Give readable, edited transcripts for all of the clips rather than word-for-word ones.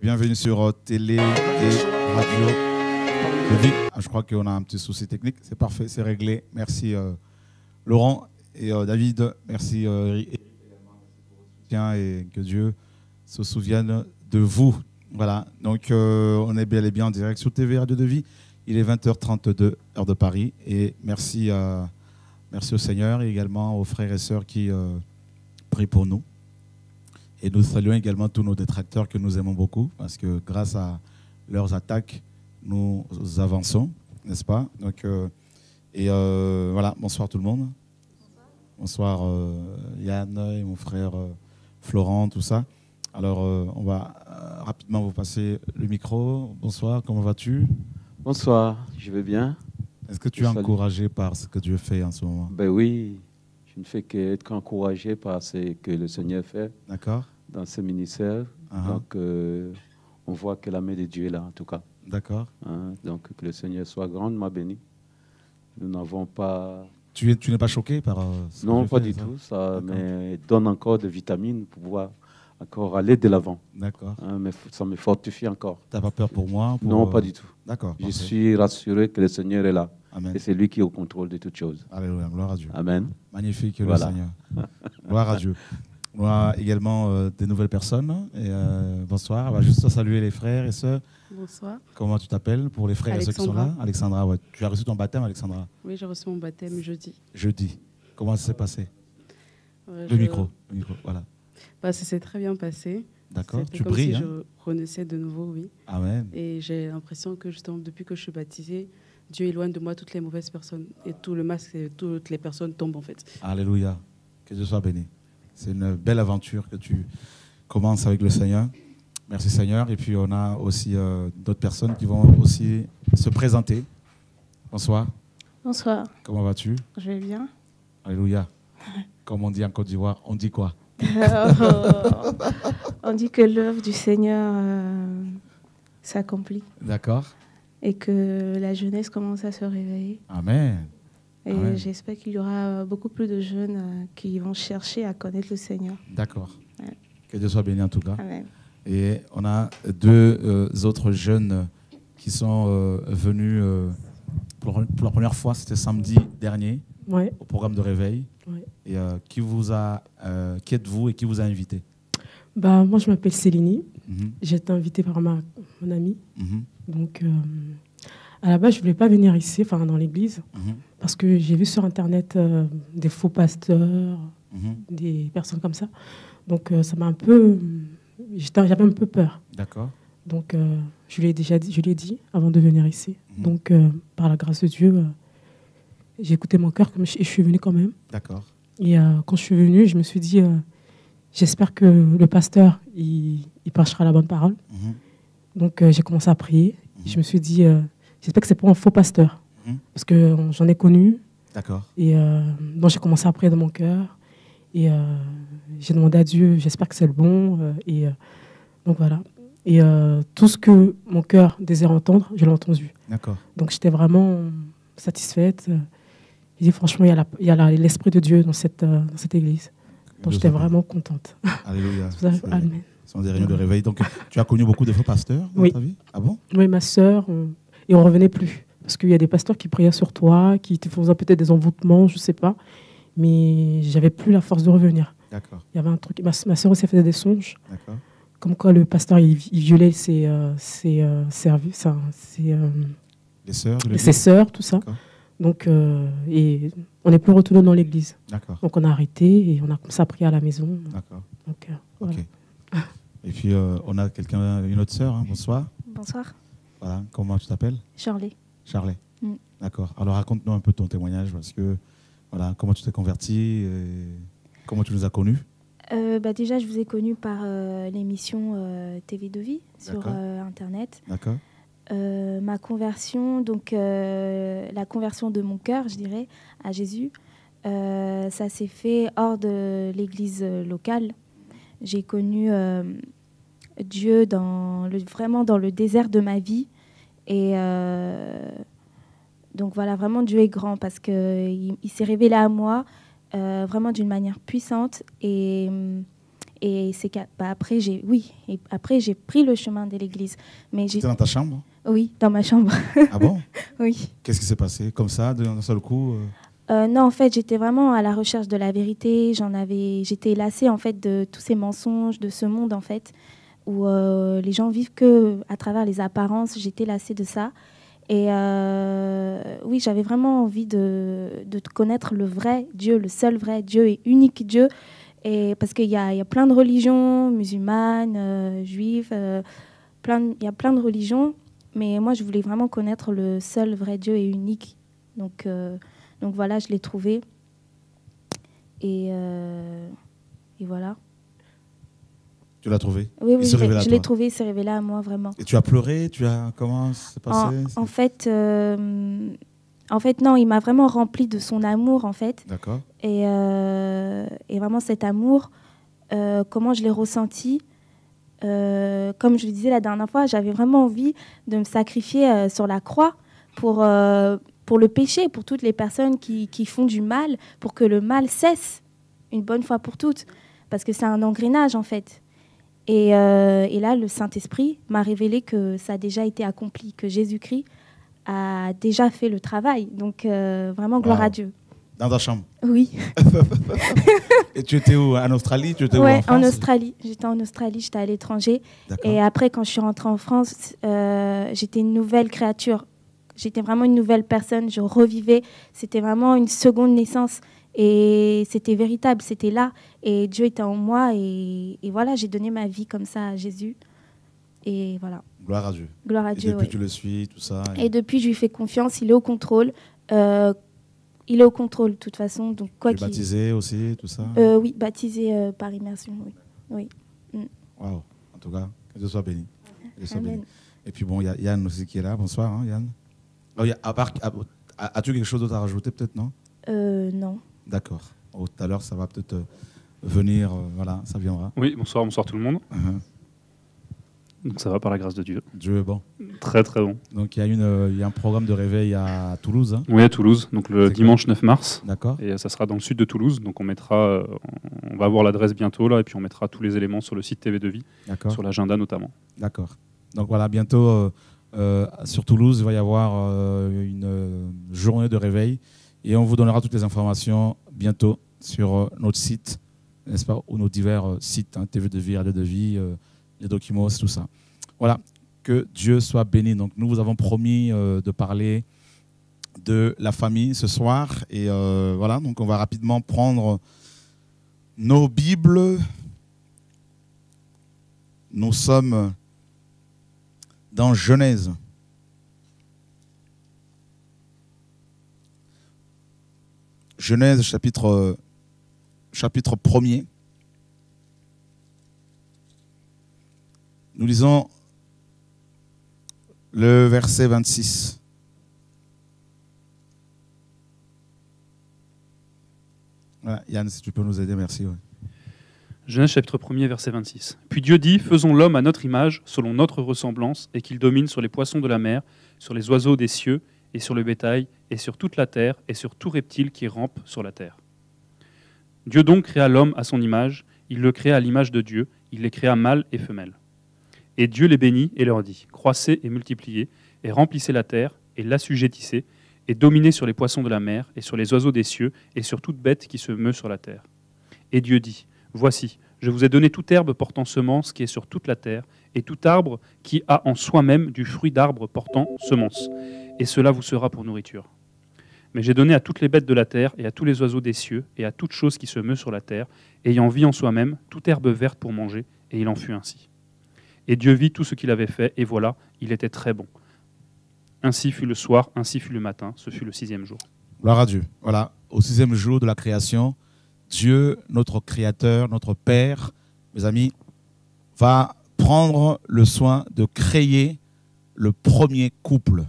Bienvenue sur télé et radio de vie. Je crois qu'on a un petit souci technique. C'est parfait, c'est réglé. Merci Laurent et David. Merci Eric et que Dieu se souvienne de vous. Voilà, donc on est bel et bien en direct sur TV Radio de vie. Il est 20h32, heure de Paris. Et merci, merci au Seigneur et également aux frères et sœurs qui prient pour nous. Et nous saluons également tous nos détracteurs que nous aimons beaucoup parce que grâce à leurs attaques, nous avançons, n'est-ce pas? Donc, voilà, bonsoir tout le monde. Bonsoir Yann et mon frère Florent, tout ça. Alors, on va rapidement vous passer le micro. Bonsoir, comment vas-tu? Bonsoir, je vais bien. Est-ce que tu es encouragé par ce que Dieu fait en ce moment? Ben oui, je ne fais qu'être encouragé par ce que le Seigneur fait dans ce ministère. Donc, on voit que la main de Dieu est là, en tout cas. D'accord. Donc, que le Seigneur soit grandement béni. Nous n'avons pas... Tu n'es pas choqué par ce Non, que pas Dieu du fait, tout. Ça me donne encore de vitamines pour pouvoir encore aller de l'avant. D'accord. Mais ça me fortifie encore. Tu n'as pas peur pour moi Non, pas du tout. D'accord. Je suis rassuré que le Seigneur est là. Amen. Et c'est lui qui est au contrôle de toutes choses. Alléluia, gloire à Dieu. Amen. Magnifique le Voilà. Seigneur. Gloire à Dieu. On a également des nouvelles personnes. Et, bonsoir. On va juste saluer les frères et sœurs. Bonsoir. Comment tu t'appelles pour les frères et sœurs qui sont là? Alexandra, ouais. Tu as reçu ton baptême, Alexandra? Oui, j'ai reçu mon baptême jeudi. Jeudi. Comment ça s'est passé? Le micro, voilà. Bah, ça s'est très bien passé. D'accord. Tu comme brilles. si hein? je renaissais de nouveau, oui. Amen. Et j'ai l'impression que justement, depuis que je suis baptisée, Dieu éloigne de moi toutes les mauvaises personnes. Et tout le masque et toutes les personnes tombent en fait. Alléluia. Que Dieu soit béni. C'est une belle aventure que tu commences avec le Seigneur. Merci Seigneur. Et puis on a aussi d'autres personnes qui vont aussi se présenter. Bonsoir. Bonsoir. Comment vas-tu? Je vais bien. Alléluia. Comme on dit en Côte d'Ivoire, on dit quoi? On dit que l'œuvre du Seigneur s'accomplit. D'accord. Et que la jeunesse commence à se réveiller. Amen. Et Amen. j'espère qu'il y aura beaucoup plus de jeunes qui vont chercher à connaître le Seigneur. D'accord. Ouais. Que Dieu soit béni en tout cas. Amen. Et on a deux autres jeunes qui sont venus pour la première fois, c'était samedi dernier, au programme de réveil. Ouais. Et qui êtes-vous et qui vous a invité? Bah, moi, je m'appelle Céline. Mm-hmm. J'ai été invitée par mon amie. Mm-hmm. Donc, à la base, je ne voulais pas venir ici, dans l'église, parce que j'ai vu sur Internet des faux pasteurs, des personnes comme ça. Donc, ça m'a un peu... J'avais un peu peur. D'accord. Donc, je lui ai dit avant de venir ici. Donc, par la grâce de Dieu, j'ai écouté mon cœur et je suis venue quand même. D'accord. Et quand je suis venue, je me suis dit, j'espère que le pasteur, il prêchera la bonne parole. Donc, j'ai commencé à prier. Je me suis dit, j'espère que ce n'est pas un faux pasteur. Parce que j'en ai connu. D'accord. Et donc, j'ai commencé à prier dans mon cœur. Et j'ai demandé à Dieu, j'espère que c'est le bon. Donc, voilà. Et tout ce que mon cœur désire entendre, je l'ai entendu. D'accord. Donc, j'étais vraiment satisfaite. J'ai dit, franchement, il y a l'Esprit de Dieu dans cette église. Donc, j'étais vraiment contente. Alléluia. Amen. Ce sont des réunions de réveil. Donc, tu as connu beaucoup de faux pasteurs dans ta vie? Ah bon? Oui, ma sœur. Et on ne revenait plus. Parce qu'il y a des pasteurs qui priaient sur toi, qui te faisaient peut-être des envoûtements, je ne sais pas. Mais je n'avais plus la force de revenir. D'accord. Il y avait un truc. Ma sœur aussi faisait des songes. D'accord. Comme quoi le pasteur, il violait ses services, ses sœurs, tout ça. Donc, et on n'est plus retourné dans l'église. D'accord. Donc, on a arrêté et on a commencé à prier à la maison. D'accord. Donc, voilà. Ok. Et puis, on a une autre sœur. Hein. Bonsoir. Bonsoir. Voilà. Comment tu t'appelles? Charlie. Charlie. D'accord. Alors, raconte-nous un peu ton témoignage parce que, voilà, comment tu t'es converti et comment tu nous as connus? Déjà, je vous ai connu par l'émission TV de vie sur Internet. D'accord. Ma conversion, donc la conversion de mon cœur, je dirais, à Jésus, ça s'est fait hors de l'église locale. J'ai connu Dieu vraiment dans le désert de ma vie. Et donc voilà, vraiment Dieu est grand parce qu'il s'est révélé à moi vraiment d'une manière puissante. Et Et c'est après, j'ai pris le chemin de l'église. C'était dans ta chambre? Oui, dans ma chambre. Ah bon? Oui. Qu'est-ce qui s'est passé? Comme ça, d'un seul coup Non, en fait, j'étais vraiment à la recherche de la vérité. J'étais lassée, en fait, de tous ces mensonges, de ce monde, en fait, où les gens vivent que à travers les apparences. J'étais lassée de ça. Et oui, j'avais vraiment envie de connaître le vrai Dieu, le seul vrai Dieu et unique Dieu. Et parce qu'il y a plein de religions, musulmanes, juives, il y a plein de religions. Mais moi, je voulais vraiment connaître le seul vrai Dieu et unique. Donc voilà, je l'ai trouvé. Et voilà. Tu l'as trouvé? Oui, je l'ai trouvé, il s'est révélé à moi, vraiment. Et tu as pleuré? Comment c'est passé? En fait, non, il m'a vraiment rempli de son amour, en fait. D'accord. Et vraiment, cet amour, comment je l'ai ressenti, comme je le disais la dernière fois, j'avais vraiment envie de me sacrifier sur la croix pour le péché, pour toutes les personnes qui font du mal, pour que le mal cesse une bonne fois pour toutes. Parce que c'est un engrenage, en fait. Et là, le Saint-Esprit m'a révélé que ça a déjà été accompli, que Jésus-Christ a déjà fait le travail. Donc, vraiment, gloire à Dieu. Dans ta chambre? Oui. Et tu étais où? En Australie? Tu étais où, en France? En Australie. J'étais en Australie, j'étais à l'étranger. Et après, quand je suis rentrée en France, j'étais une nouvelle créature. J'étais vraiment une nouvelle personne. Je revivais. C'était vraiment une seconde naissance. Et c'était véritable, c'était là. Et Dieu était en moi. Et voilà, j'ai donné ma vie comme ça à Jésus. Et voilà. Gloire à Dieu. Gloire à Dieu, depuis, tu le suis, tout ça. Et depuis, je lui fais confiance. Il est au contrôle. Il est au contrôle, de toute façon. Donc, tu es baptisé aussi, tout ça? Oui, baptisé par immersion, oui. Waouh. En tout cas, que Dieu soit béni. Amen. Béni. Et puis bon, il y a Yann aussi qui est là. Bonsoir, hein, Yann. Oh, as-tu quelque chose d'autre à rajouter, peut-être, non? Non. D'accord. Tout à l'heure, ça va peut-être venir. Voilà, ça viendra. Oui, bonsoir tout le monde. Donc ça va par la grâce de Dieu. Dieu est bon. Très très bon. Donc il y a un programme de réveil à Toulouse. Hein. Oui, à Toulouse, donc le dimanche 9 mars. D'accord. Et ça sera dans le sud de Toulouse. Donc on va avoir l'adresse bientôt là, et puis on mettra tous les éléments sur le site TV de Vie, sur l'agenda notamment. D'accord. Donc voilà, bientôt sur Toulouse, il va y avoir une journée de réveil et on vous donnera toutes les informations bientôt sur notre site, n'est-ce pas, ou nos divers sites, hein, TV de Vie, Radio de Vie, les documents, tout ça. Voilà, que Dieu soit béni. Donc nous vous avons promis de parler de la famille ce soir et voilà, donc on va rapidement prendre nos Bibles. Nous sommes dans Genèse. Genèse chapitre 1er. Nous lisons le verset 26. Voilà, Yann, si tu peux nous aider, merci. Ouais. Genèse chapitre 1er, verset 26. Puis Dieu dit, faisons l'homme à notre image, selon notre ressemblance, et qu'il domine sur les poissons de la mer, sur les oiseaux des cieux, et sur le bétail, et sur toute la terre, et sur tout reptile qui rampe sur la terre. Dieu donc créa l'homme à son image, il le créa à l'image de Dieu, il les créa mâle et femelle. Et Dieu les bénit et leur dit, croissez et multipliez, et remplissez la terre, et l'assujettissez, et dominez sur les poissons de la mer, et sur les oiseaux des cieux, et sur toute bête qui se meut sur la terre. Et Dieu dit, voici, je vous ai donné toute herbe portant semence qui est sur toute la terre, et tout arbre qui a en soi-même du fruit d'arbre portant semence, et cela vous sera pour nourriture. Mais j'ai donné à toutes les bêtes de la terre, et à tous les oiseaux des cieux, et à toute chose qui se meut sur la terre, ayant vie en soi-même, toute herbe verte pour manger, et il en fut ainsi. Et Dieu vit tout ce qu'il avait fait, et voilà, il était très bon. Ainsi fut le soir, ainsi fut le matin, ce fut le 6e jour. Gloire à Dieu. Voilà, au 6e jour de la création, Dieu, notre Créateur, notre Père, mes amis, va prendre le soin de créer le premier couple.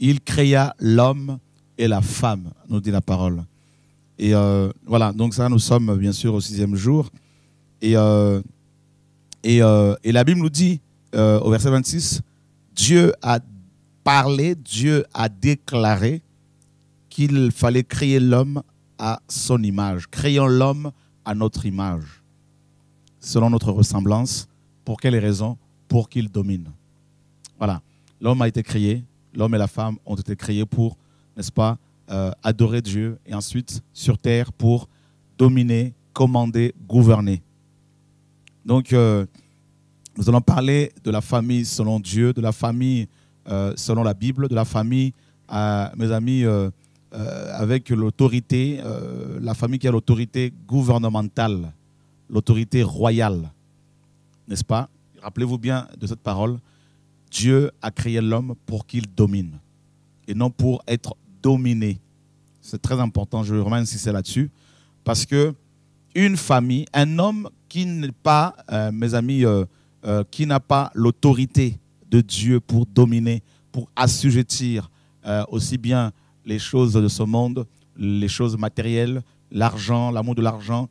Il créa l'homme et la femme, nous dit la parole. Et voilà, donc ça, nous sommes bien sûr au 6e jour. Et la Bible nous dit, au verset 26, Dieu a parlé, Dieu a déclaré qu'il fallait créer l'homme à son image. Créons l'homme à notre image. selon notre ressemblance. Pour quelles raisons? Pour qu'il domine. Voilà. L'homme a été créé, l'homme et la femme ont été créés pour, n'est-ce pas, adorer Dieu et ensuite sur terre pour dominer, commander, gouverner. Donc, nous allons parler de la famille selon Dieu, de la famille selon la Bible, de la famille, mes amis, avec l'autorité, la famille qui a l'autorité gouvernementale, l'autorité royale, n'est-ce pas? Rappelez-vous bien de cette parole. Dieu a créé l'homme pour qu'il domine et non pour être dominé. C'est très important, je veux vraiment insister là-dessus, parce que une famille, un homme qui n'est pas, mes amis, qui n'a pas l'autorité de Dieu pour dominer, pour assujettir aussi bien les choses de ce monde, les choses matérielles, l'argent, l'amour de l'argent,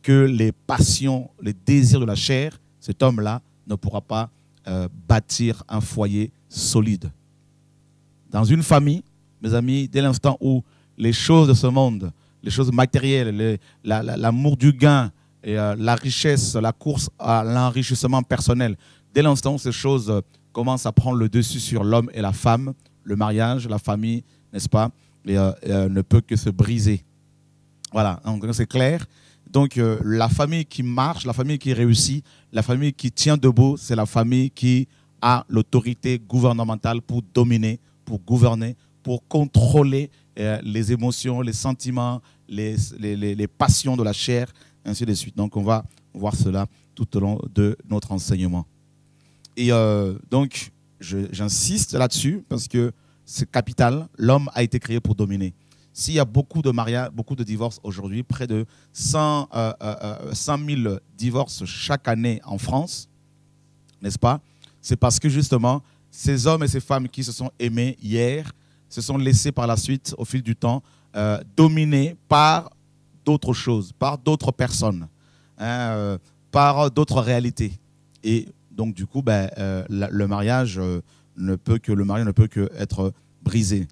que les passions, les désirs de la chair, cet homme-là ne pourra pas bâtir un foyer solide. Dans une famille, mes amis, dès l'instant où les choses de ce monde, les choses matérielles, l'amour du gain, et la richesse, la course à l'enrichissement personnel, dès l'instant où ces choses commencent à prendre le dessus sur l'homme et la femme, le mariage, la famille, n'est-ce pas, ne peut que se briser. Voilà, donc c'est clair. Donc la famille qui marche, la famille qui réussit, la famille qui tient debout, c'est la famille qui a l'autorité gouvernementale pour dominer, pour gouverner, pour contrôler les émotions, les sentiments, les passions de la chair, ainsi de suite. Donc on va voir cela tout au long de notre enseignement. Et donc j'insiste là-dessus parce que c'est capital. L'homme a été créé pour dominer. S'il y a beaucoup de mariages, beaucoup de divorces aujourd'hui, près de 100 000 divorces chaque année en France, n'est-ce pas? C'est parce que justement, ces hommes et ces femmes qui se sont aimés hier se sont laissés par la suite, au fil du temps, dominés par d'autres choses, par d'autres personnes, hein, par d'autres réalités. Et donc, du coup, le mariage ne peut que être brisé.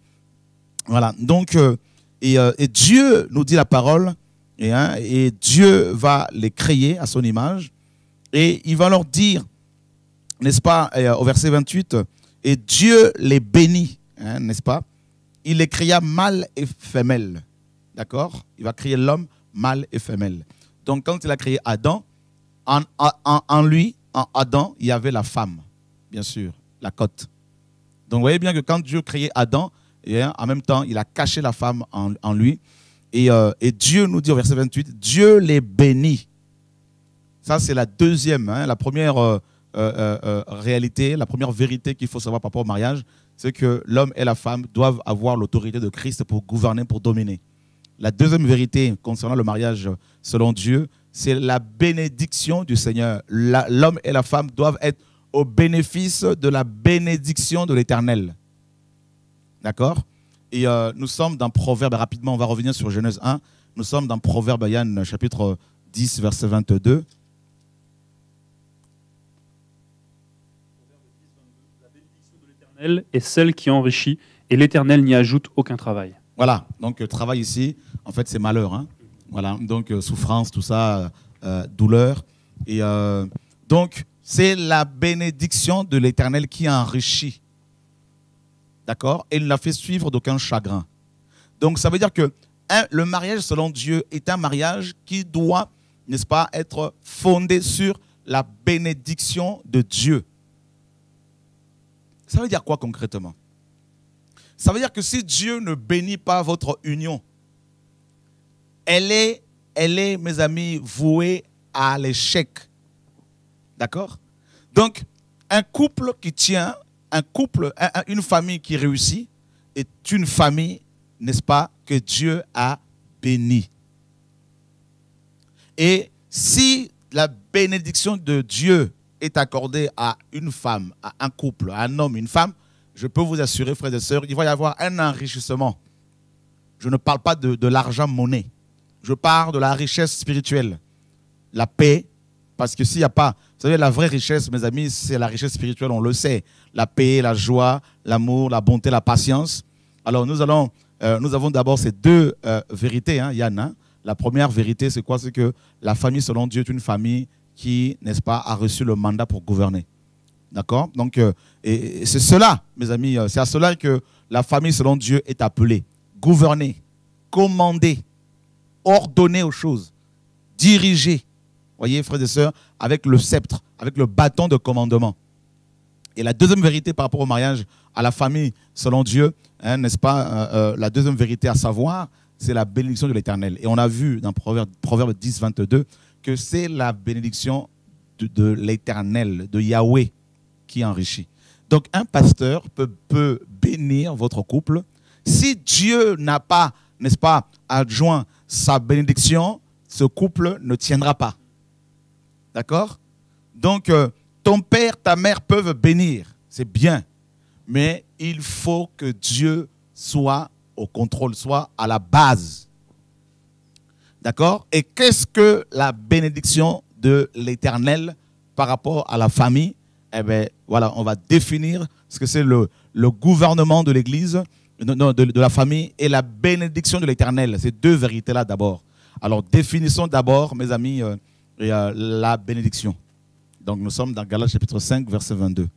Voilà. Donc, et Dieu nous dit la parole, et Dieu va les créer à son image, et il va leur dire, n'est-ce pas, au verset 28, et Dieu les bénit, hein, n'est-ce pas? Il les créa mâle et femelle. D'accord? Il va créer l'homme mâle et femelle. Donc, quand il a créé Adam, en lui, en Adam, il y avait la femme, bien sûr, la côte. Donc, vous voyez bien que quand Dieu créait Adam, et en même temps, il a caché la femme en lui. Et Dieu nous dit au verset 28, Dieu les bénit. Ça, c'est la deuxième, hein, la première réalité, la première vérité qu'il faut savoir par rapport au mariage, c'est que l'homme et la femme doivent avoir l'autorité de Christ pour gouverner, pour dominer. La deuxième vérité concernant le mariage selon Dieu, c'est la bénédiction du Seigneur. L'homme et la femme doivent être au bénéfice de la bénédiction de l'Éternel. D'accord? Et nous sommes dans Proverbe, rapidement, on va revenir sur Genèse 1. Nous sommes dans Proverbe, Yann, chapitre 10, verset 22. La bénédiction de l'Éternel est celle qui enrichit, et l'Éternel n'y ajoute aucun travail. Voilà, donc travail ici, en fait, c'est malheur. Hein? Voilà, donc souffrance, tout ça, douleur. Et donc, c'est la bénédiction de l'Éternel qui enrichit. D'accord? Et il ne l'a fait suivre d'aucun chagrin. Donc, ça veut dire que le mariage selon Dieu est un mariage qui doit, n'est-ce pas, être fondé sur la bénédiction de Dieu. Ça veut dire quoi concrètement? Ça veut dire que si Dieu ne bénit pas votre union, elle est, mes amis, vouée à l'échec. D'accord? Donc, un couple qui tient, une famille qui réussit est une famille, n'est-ce pas, que Dieu a bénie. Et si la bénédiction de Dieu est accordée à une femme, à un couple, à un homme, une femme, je peux vous assurer, frères et sœurs, il va y avoir un enrichissement. Je ne parle pas de l'argent monnaie. Je parle de la richesse spirituelle, la paix, parce que s'il n'y a pas, vous savez, la vraie richesse, mes amis, c'est la richesse spirituelle, on le sait. La paix, la joie, l'amour, la bonté, la patience. Alors nous avons d'abord ces deux vérités, hein, Yann. Hein. La première vérité, c'est quoi? C'est que la famille selon Dieu est une famille qui, n'est-ce pas, a reçu le mandat pour gouverner. D'accord? Donc, et c'est cela, mes amis, c'est à cela que la famille selon Dieu est appelée. Gouverner, commander, ordonner aux choses, diriger. Voyez, frères et sœurs, avec le sceptre, avec le bâton de commandement. Et la deuxième vérité par rapport au mariage, à la famille selon Dieu, hein, n'est-ce pas, la deuxième vérité à savoir, c'est la bénédiction de l'Éternel. Et on a vu dans Proverbe 10, 22, que c'est la bénédiction de l'Éternel, de Yahweh, qui enrichit. Donc un pasteur peut bénir votre couple. Si Dieu n'a pas, n'est-ce pas, adjoint sa bénédiction, ce couple ne tiendra pas. D'accord? Donc ton père, ta mère peuvent bénir, c'est bien. Mais il faut que Dieu soit au contrôle, soit à la base. D'accord? Et qu'est-ce que la bénédiction de l'Éternel par rapport à la famille? Eh bien, voilà, on va définir ce que c'est le gouvernement de l'Église, de la famille, et la bénédiction de l'Éternel. Ces deux vérités-là d'abord. Alors, définissons d'abord, mes amis, la bénédiction. Donc, nous sommes dans Galates chapitre 5, verset 22.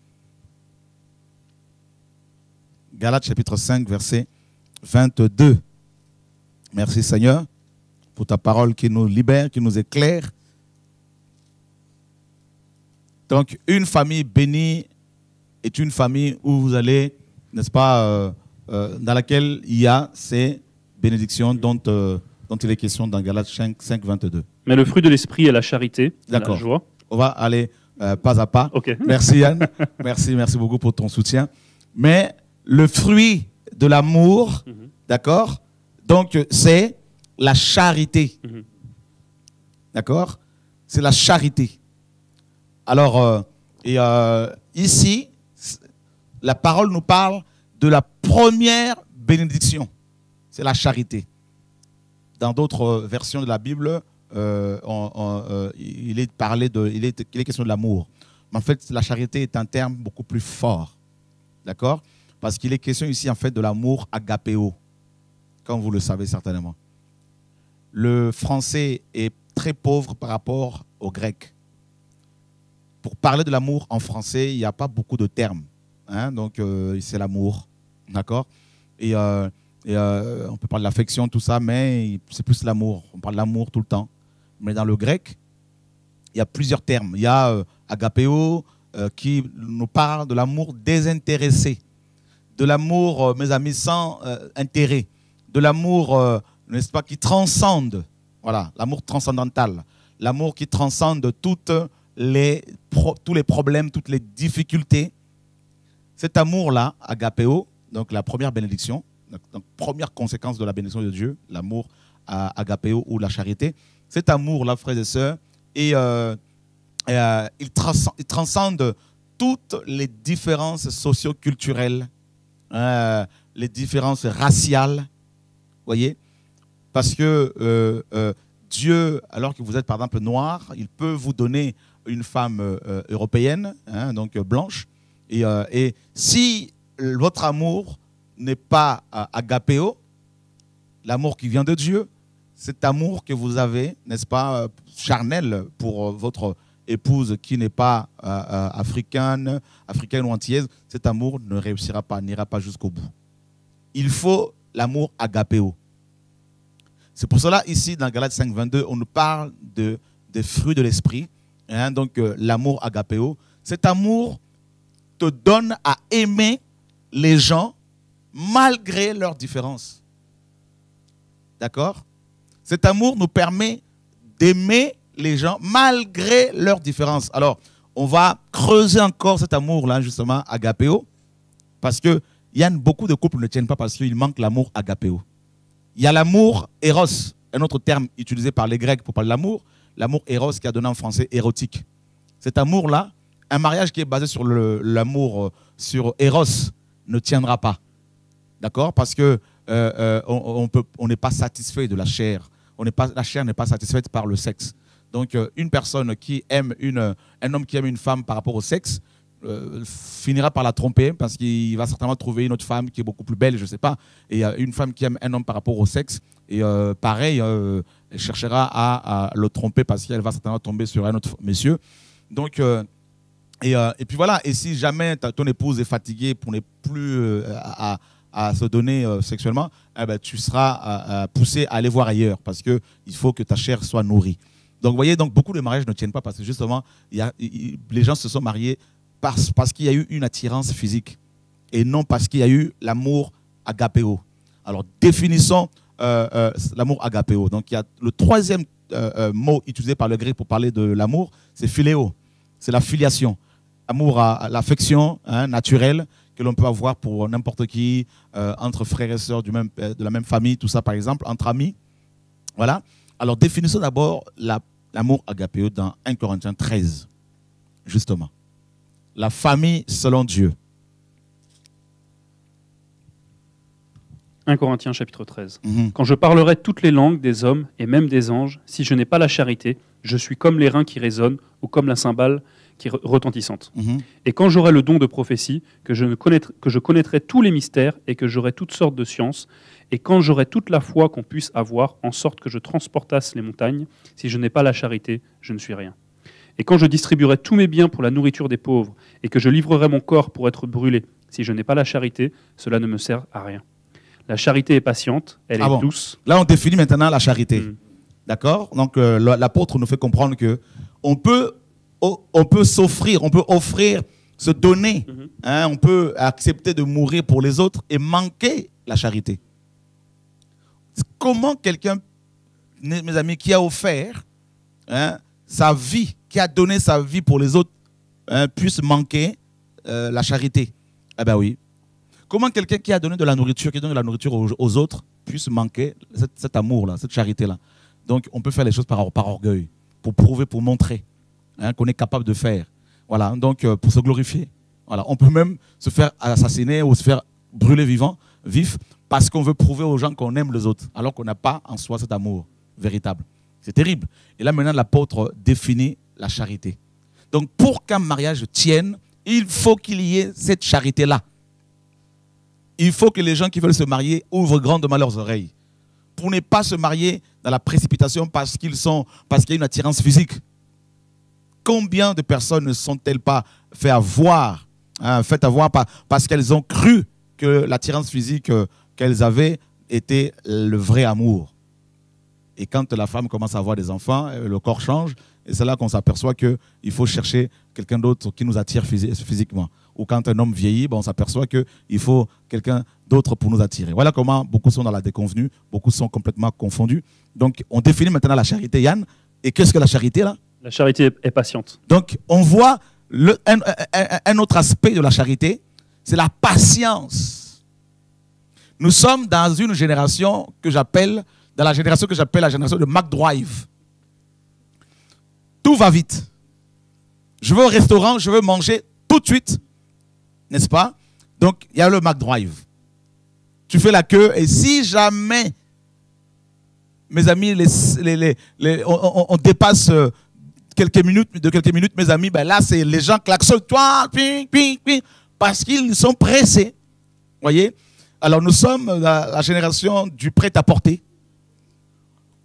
Galates chapitre 5, verset 22. Merci Seigneur pour ta parole qui nous libère, qui nous éclaire. Donc, une famille bénie est une famille où vous allez, n'est-ce pas, dans laquelle il y a ces bénédictions dont il est question dans Galates 5, 22. Mais le fruit de l'esprit est la charité, la joie. On va aller pas à pas. Okay. Merci Yann, merci beaucoup pour ton soutien. Mais le fruit de l'amour, d'accord, donc c'est la charité. D'accord? C'est la charité. Alors, ici, la parole nous parle de la première bénédiction. C'est la charité. Dans d'autres versions de la Bible, il est question de l'amour. Mais en fait, la charité est un terme beaucoup plus fort. D'accord? Parce qu'il est question ici, en fait, de l'amour agapéo, comme vous le savez certainement. Le français est très pauvre par rapport au grec. Pour parler de l'amour en français, il n'y a pas beaucoup de termes. Hein? Donc, c'est l'amour. D'accord? Et on peut parler de l'affection, tout ça, mais c'est plus l'amour. On parle de l'amour tout le temps. Mais dans le grec, il y a plusieurs termes. Il y a agapéo qui nous parle de l'amour désintéressé. De l'amour, mes amis, sans intérêt. De l'amour, n'est-ce pas, qui transcende. Voilà, l'amour transcendantal. L'amour qui transcende tous les problèmes, toutes les difficultés. Cet amour-là, agapéo, donc la première bénédiction, donc première conséquence de la bénédiction de Dieu, l'amour agapéo ou la charité, cet amour-là, frères et sœurs, il transcende toutes les différences socio-culturelles, les différences raciales, voyez, parce que Dieu, alors que vous êtes par exemple noir, il peut vous donner une femme européenne, hein, donc blanche, et si votre amour n'est pas agapéo, l'amour qui vient de Dieu, cet amour que vous avez, n'est-ce pas, charnel pour votre épouse qui n'est pas africaine ou antillaise, cet amour ne réussira pas, n'ira pas jusqu'au bout. Il faut l'amour agapéo. C'est pour cela, ici, dans Galates 5, 22, on nous parle des fruits de l'esprit, hein, donc l'amour agapéo. Cet amour te donne à aimer les gens malgré leurs différences. D'accord? Cet amour nous permet d'aimer les gens malgré leurs différences. Alors, on va creuser encore cet amour-là, justement, agapéo, parce qu'il y a beaucoup de couples qui ne tiennent pas parce qu'il manque l'amour agapéo. Il y a l'amour éros, un autre terme utilisé par les Grecs pour parler de l'amour éros qui a donné en français érotique. Cet amour-là, un mariage qui est basé sur l'amour, sur éros, ne tiendra pas. D'accord? Parce que on n'est pas satisfait de la chair. La chair n'est pas satisfaite par le sexe. Donc, une personne qui aime un homme qui aime une femme par rapport au sexe, finira par la tromper parce qu'il va certainement trouver une autre femme qui est beaucoup plus belle, je ne sais pas. Et une femme qui aime un homme par rapport au sexe. Et pareil, elle cherchera à le tromper parce qu'elle va certainement tomber sur un autre monsieur. Donc, et puis voilà. Et si jamais ton épouse est fatiguée pour ne plus à se donner sexuellement, eh ben, tu seras poussé à aller voir ailleurs parce qu'il faut que ta chair soit nourrie. Donc, vous voyez, donc, beaucoup de mariages ne tiennent pas parce que justement, les gens se sont mariés parce qu'il y a eu une attirance physique et non parce qu'il y a eu l'amour agapéo. Alors, définissons l'amour agapéo. Donc, il y a le troisième mot utilisé par le grec pour parler de l'amour, c'est philéo. C'est la filiation. Amour à l'affection naturelle que l'on peut avoir pour n'importe qui, entre frères et sœurs de la même famille, tout ça par exemple, entre amis. Voilà. Alors, définissons d'abord l'amour agapéo dans 1 Corinthiens 13, justement. La famille selon Dieu. 1 Corinthiens chapitre 13. Quand je parlerai toutes les langues des hommes et même des anges, si je n'ai pas la charité, je suis comme les reins qui résonnent ou comme la cymbale qui est retentissante. Et quand j'aurai le don de prophétie, que je connaîtrai tous les mystères et que j'aurai toutes sortes de sciences, et quand j'aurai toute la foi qu'on puisse avoir, en sorte que je transportasse les montagnes, si je n'ai pas la charité, je ne suis rien. Et quand je distribuerai tous mes biens pour la nourriture des pauvres, et que je livrerai mon corps pour être brûlé, si je n'ai pas la charité, cela ne me sert à rien. La charité est patiente, elle est douce. Là, on définit maintenant la charité. D'accord? Donc, l'apôtre nous fait comprendre que on peut s'offrir, on peut offrir, se donner. On peut accepter de mourir pour les autres et manquer la charité. Comment quelqu'un, mes amis, qui a offert sa vie, qui a donné sa vie pour les autres, puisse manquer la charité? Eh bien oui. Comment quelqu'un qui a donné de la nourriture, qui donne de la nourriture aux autres, puisse manquer cet amour-là, cette charité-là? Donc, on peut faire les choses par orgueil, pour prouver, pour montrer qu'on est capable de faire. Voilà, donc pour se glorifier. Voilà, on peut même se faire assassiner ou se faire brûler vif, parce qu'on veut prouver aux gens qu'on aime les autres, alors qu'on n'a pas en soi cet amour véritable. C'est terrible. Et là, maintenant, l'apôtre définit la charité. Donc, pour qu'un mariage tienne, il faut qu'il y ait cette charité-là. Il faut que les gens qui veulent se marier ouvrent grandement leurs oreilles. Pour ne pas se marier dans la précipitation parce qu'il y a une attirance physique. Combien de personnes ne sont-elles pas faites avoir parce qu'elles ont cru que l'attirance physique qu'elles avaient était le vrai amour. Et quand la femme commence à avoir des enfants, le corps change. Et c'est là qu'on s'aperçoit qu'il faut chercher quelqu'un d'autre qui nous attire physiquement. Ou quand un homme vieillit, on s'aperçoit qu'il faut quelqu'un d'autre pour nous attirer. Voilà comment beaucoup sont dans la déconvenue, beaucoup sont complètement confondus. Donc, on définit maintenant la charité, Yann. Et qu'est-ce que la charité, là? La charité est patiente. Donc, on voit un autre aspect de la charité, c'est la patience. Nous sommes dans une génération que j'appelle la génération de McDrive. Tout va vite. Je vais au restaurant, je veux manger tout de suite. N'est-ce pas? Donc, il y a le McDrive. Tu fais la queue et si jamais, mes amis, on dépasse quelques minutes, mes amis, ben là, c'est les gens klaxonnent, toi, ping, ping, ping, parce qu'ils sont pressés. Voyez? Alors, nous sommes la génération du prêt-à-porter.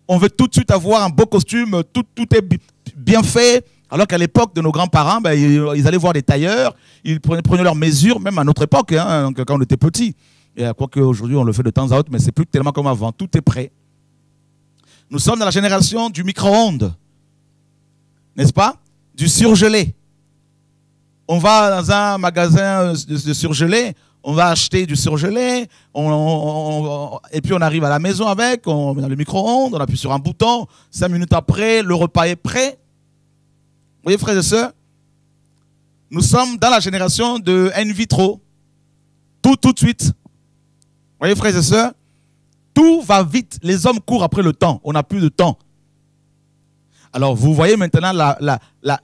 On veut tout de suite avoir un beau costume, tout est bien fait. Alors qu'à l'époque de nos grands-parents, ben, ils allaient voir des tailleurs, ils prenaient leurs mesures, même à notre époque, quand on était petits. Quoique aujourd'hui, on le fait de temps à autre, mais c'est plus tellement comme avant. Tout est prêt. Nous sommes dans la génération du micro-ondes. N'est-ce pas? Du surgelé. On va dans un magasin de surgelé, on va acheter du surgelé, et puis on arrive à la maison avec, on met dans le micro-ondes, on appuie sur un bouton, 5 minutes après, le repas est prêt. Vous voyez, frères et sœurs, nous sommes dans la génération de in vitro. Tout de suite. Vous voyez, frères et sœurs, tout va vite. Les hommes courent après le temps. On n'a plus de temps. Alors, vous voyez maintenant,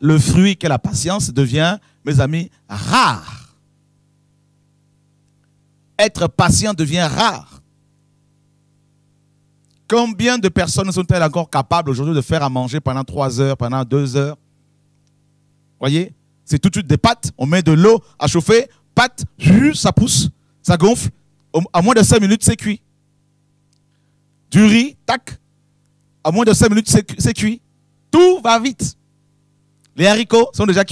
le fruit qu'est la patience devient, mes amis, rare. Être patient devient rare. Combien de personnes sont-elles encore capables aujourd'hui de faire à manger pendant 3 heures, pendant 2 heures? Voyez, C'est tout de suite des pâtes. On met de l'eau à chauffer, pâtes, ça pousse, ça gonfle. À moins de 5 minutes, c'est cuit. Du riz, tac. À moins de 5 minutes, c'est cuit. Tout va vite. Les haricots sont déjà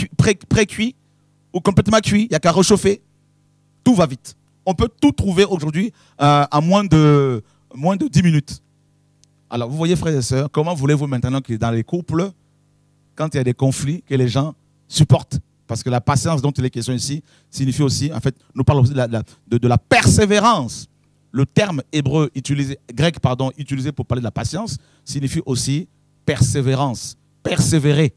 pré-cuits ou complètement cuits. Il n'y a qu'à réchauffer. Tout va vite. On peut tout trouver aujourd'hui à moins de 10 minutes. Alors, vous voyez, frères et sœurs, comment voulez-vous maintenant que dans les couples, quand il y a des conflits, que les gens supportent? Parce que la patience dont il est question ici signifie aussi, en fait, nous parlons aussi de la persévérance. Le terme hébreu grec, utilisé pour parler de la patience signifie aussi persévérance, persévérer.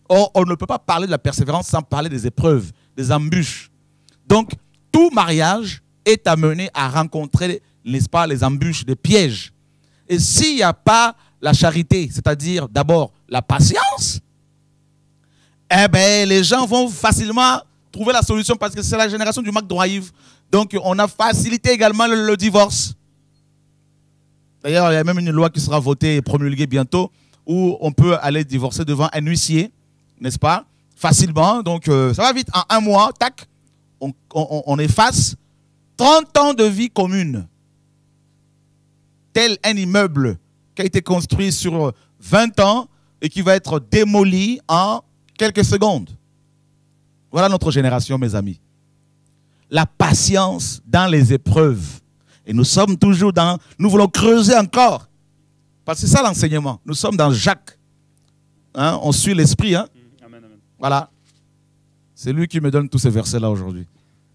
Or, on ne peut pas parler de la persévérance sans parler des épreuves, des embûches. Donc, tout mariage est amené à rencontrer, n'est-ce pas, les embûches, les pièges. Et s'il n'y a pas la charité, c'est-à-dire d'abord la patience, eh bien, les gens vont facilement trouver la solution parce que c'est la génération du McDrive. Donc, on a facilité également le divorce. D'ailleurs, il y a même une loi qui sera votée et promulguée bientôt où on peut aller divorcer devant un huissier, n'est-ce pas? Facilement. Donc, ça va vite. En un mois, tac, on efface 30 ans de vie commune. Tel un immeuble qui a été construit sur 20 ans et qui va être démoli en quelques secondes. Voilà notre génération, mes amis. La patience dans les épreuves. Et nous sommes toujours dans... Nous voulons creuser encore. Parce que c'est ça l'enseignement. Nous sommes dans Jacques. Hein, on suit l'esprit. Hein? Amen, amen. Voilà. C'est lui qui me donne tous ces versets-là aujourd'hui.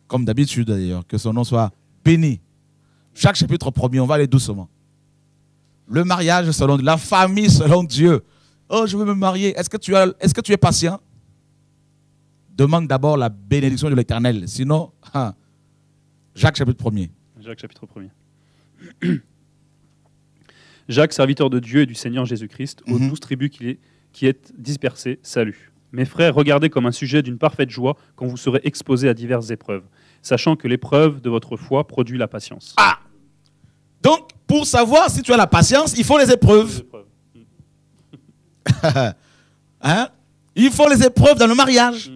Comme d'habitude d'ailleurs. Que son nom soit béni. Jacques chapitre 1er, on va aller doucement. Le mariage selon la famille selon Dieu. Oh, je veux me marier. Est-ce que tu es patient? Demande d'abord la bénédiction de l'Éternel. Sinon, Jacques chapitre 1er. Jacques chapitre 1er. Jacques, serviteur de Dieu et du Seigneur Jésus-Christ, aux 12 tribus qui êtes dispersées, salut. Mes frères, regardez comme un sujet d'une parfaite joie quand vous serez exposés à diverses épreuves, sachant que l'épreuve de votre foi produit la patience. Ah! Donc, pour savoir si tu as la patience, il faut les épreuves. Hein? Il faut les épreuves dans le mariage.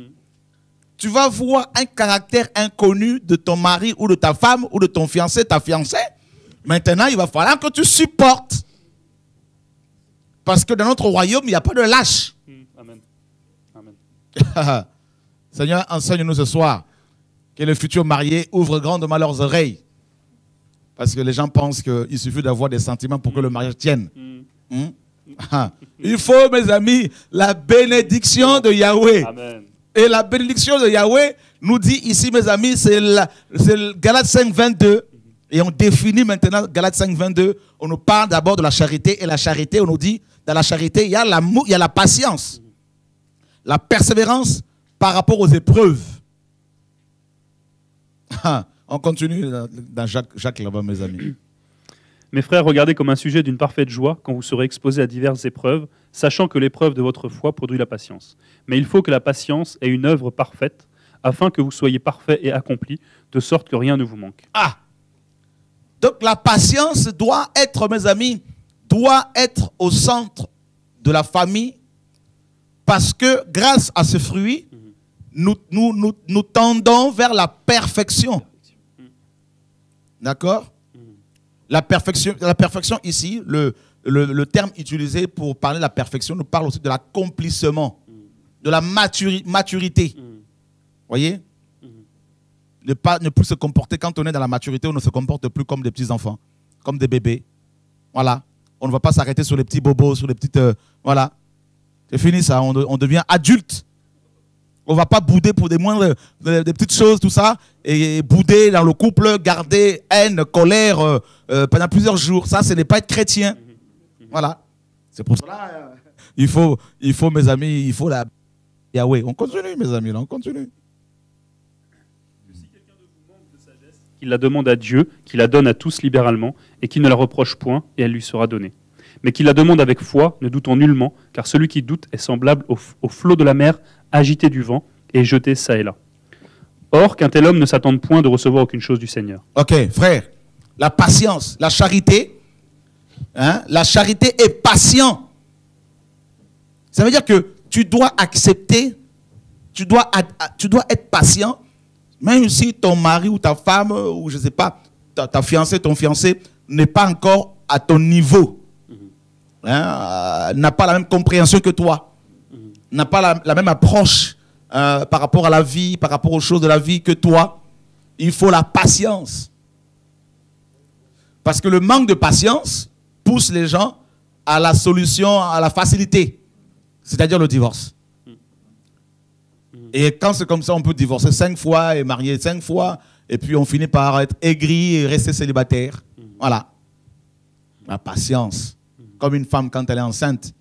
Tu vas voir un caractère inconnu de ton mari ou de ta femme ou de ton fiancé, ta fiancée. Maintenant, il va falloir que tu supportes. Parce que dans notre royaume, il n'y a pas de lâche. Amen. Amen. Seigneur, enseigne-nous ce soir que les futurs mariés ouvrent grandement leurs oreilles. Parce que les gens pensent qu'il suffit d'avoir des sentiments pour que le mariage tienne. Il faut, mes amis, la bénédiction de Yahweh. Amen. Et la bénédiction de Yahweh nous dit ici, mes amis, c'est Galates 5, 22. Et on définit maintenant Galates 5, 22. On nous parle d'abord de la charité. Et la charité, on nous dit, dans la charité, il y a l'amour, il y a la patience. La persévérance par rapport aux épreuves. On continue dans Jacques là-bas, mes amis. Mes frères, regardez comme un sujet d'une parfaite joie quand vous serez exposés à diverses épreuves, sachant que l'épreuve de votre foi produit la patience. Mais il faut que la patience ait une œuvre parfaite, afin que vous soyez parfaits et accomplis, de sorte que rien ne vous manque. Ah! Donc la patience doit être, mes amis, doit être au centre de la famille, parce que grâce à ce fruit, nous tendons vers la perfection. D'accord? La perfection ici, le terme utilisé pour parler de la perfection nous parle aussi de l'accomplissement, de la maturité. Voyez? Ne plus se comporter, quand on est dans la maturité, on ne se comporte plus comme des petits-enfants, comme des bébés. Voilà. On ne va pas s'arrêter sur les petits bobos, sur les petites... voilà. C'est fini ça, on devient adulte. On ne va pas bouder pour des petites choses, tout ça, et bouder dans le couple, garder haine, colère pendant plusieurs jours. Ça, ce n'est pas être chrétien. Voilà. C'est pour cela, il faut, mes amis, il faut la Yahweh. On continue, mes amis, là, on continue. Si quelqu'un de vous manque de sagesse, qu'il la demande à Dieu, qu'il la donne à tous libéralement, et qu'il ne la reproche point, et elle lui sera donnée. Mais qu'il la demande avec foi, ne doutant nullement, car celui qui doute est semblable au flot de la mer, agité du vent et jeté çà et là. Or, qu'un tel homme ne s'attende point de recevoir aucune chose du Seigneur. Ok, frère, la patience, la charité, hein, la charité est patient. Ça veut dire que tu dois accepter tu dois être patient, même si ton mari ou ta femme, ou je ne sais pas, ta fiancée, ton fiancé, n'est pas encore à ton niveau. N'a pas la même compréhension que toi. N'a pas la même approche par rapport à la vie, par rapport aux choses de la vie que toi. Il faut la patience. Parce que le manque de patience pousse les gens à la solution, à la facilité. C'est-à-dire le divorce. Et quand c'est comme ça, on peut divorcer 5 fois et marier 5 fois. Et puis on finit par être aigri et rester célibataire. Voilà. La patience. Comme une femme quand elle est enceinte.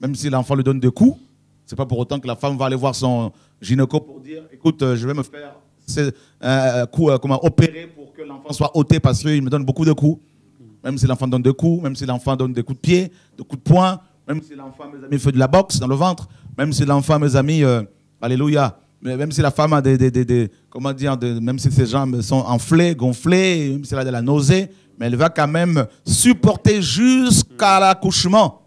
Même si l'enfant lui donne des coups, c'est pas pour autant que la femme va aller voir son gynéco pour dire, écoute, je vais me faire opérer pour que l'enfant soit ôté parce qu'il me donne beaucoup de coups. Même si l'enfant donne des coups, même si l'enfant donne des coups de pied, des coups de poing, même si l'enfant, mes amis, fait de la boxe dans le ventre, même si l'enfant, mes amis, alléluia, même si la femme a même si ses jambes sont enflées, gonflées, même si elle a de la nausée, mais elle va quand même supporter jusqu'à l'accouchement.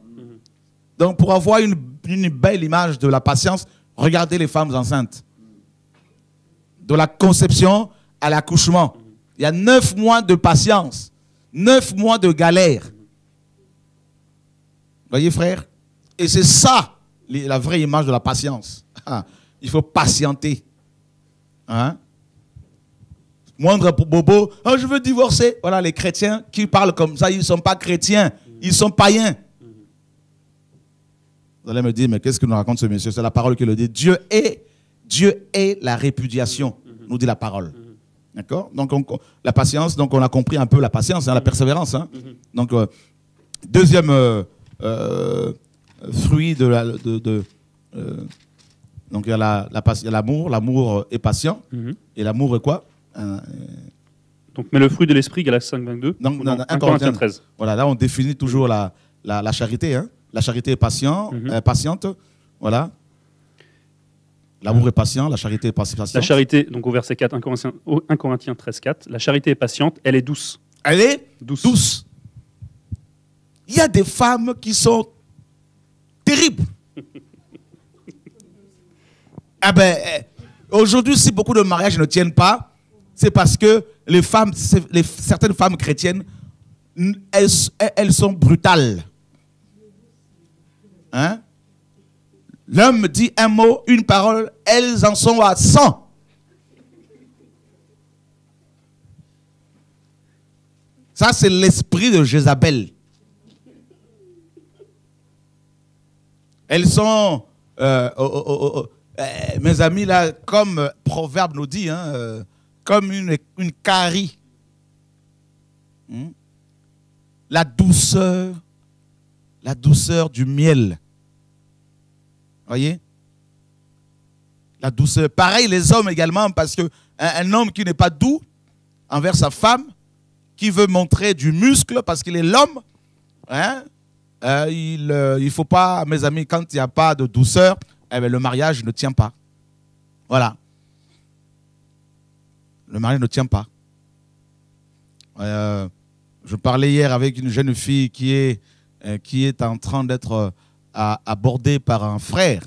Donc pour avoir une belle image de la patience, regardez les femmes enceintes. De la conception à l'accouchement. Il y a 9 mois de patience. 9 mois de galère. Voyez, frère? Et c'est ça, la vraie image de la patience. Il faut patienter. Hein? Moindre bobo, oh, je veux divorcer. Voilà, les chrétiens qui parlent comme ça, ils ne sont pas chrétiens, ils sont païens. Vous allez me dire, mais qu'est-ce que nous raconte ce monsieur? C'est la parole qui le dit. Dieu est la répudiation, nous dit la parole. D'accord? Donc, la patience, donc on a compris un peu la patience, hein, la persévérance. Hein. Donc, deuxième fruit donc il y a l'amour. L'amour est patient. Et l'amour est quoi? Donc, mais le fruit de l'esprit, Galates 5:22. Non, 1 Corinthiens 13. Voilà, là on définit toujours la charité. Hein. La charité est patiente. Voilà. L'amour est patient, la charité est patiente. La charité, donc au verset 4, 1 Corinthiens 13:4, la charité est patiente, elle est douce. Elle est douce. Il y a des femmes qui sont terribles. Ah ben, aujourd'hui, si beaucoup de mariages ne tiennent pas, c'est parce que certaines femmes chrétiennes, elles sont brutales. Hein? L'homme dit un mot, une parole, elles en sont à 100. Ça, c'est l'esprit de Jézabel. Elles sont, mes amis, là, comme Proverbe nous dit, hein, comme une carie. La douceur du miel. Voyez? La douceur. Pareil, les hommes également, parce qu'un homme qui n'est pas doux envers sa femme, qui veut montrer du muscle parce qu'il est l'homme, hein, il ne faut pas, mes amis, quand il n'y a pas de douceur, eh bien, le mariage ne tient pas. Voilà. Le mariage ne tient pas. Je parlais hier avec une jeune fille qui est en train d'être abordé par un frère.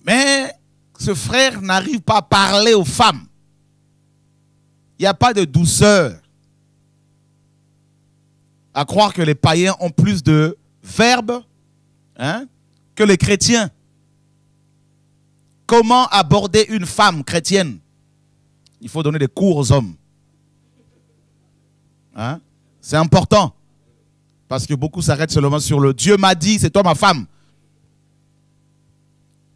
Mais ce frère n'arrive pas à parler aux femmes. Il n'y a pas de douceur. À croire que les païens ont plus de verbes, hein, que les chrétiens. Comment aborder une femme chrétienne? Il faut donner des cours aux hommes. Hein? C'est important. Parce que beaucoup s'arrêtent seulement sur le Dieu m'a dit, c'est toi ma femme.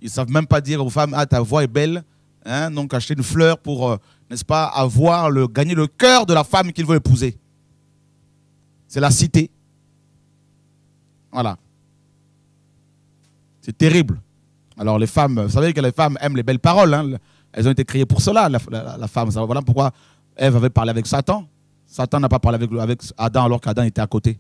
Ils ne savent même pas dire aux femmes, ah, ta voix est belle. Hein? Donc acheter une fleur pour, n'est-ce pas, gagner le cœur de la femme qu'ils veulent épouser. C'est la cité. Voilà. C'est terrible. Alors les femmes, vous savez que les femmes aiment les belles paroles. Hein? Elles ont été créées pour cela, la femme. Voilà pourquoi Ève avait parlé avec Satan. Satan n'a pas parlé avec Adam alors qu'Adam était à côté.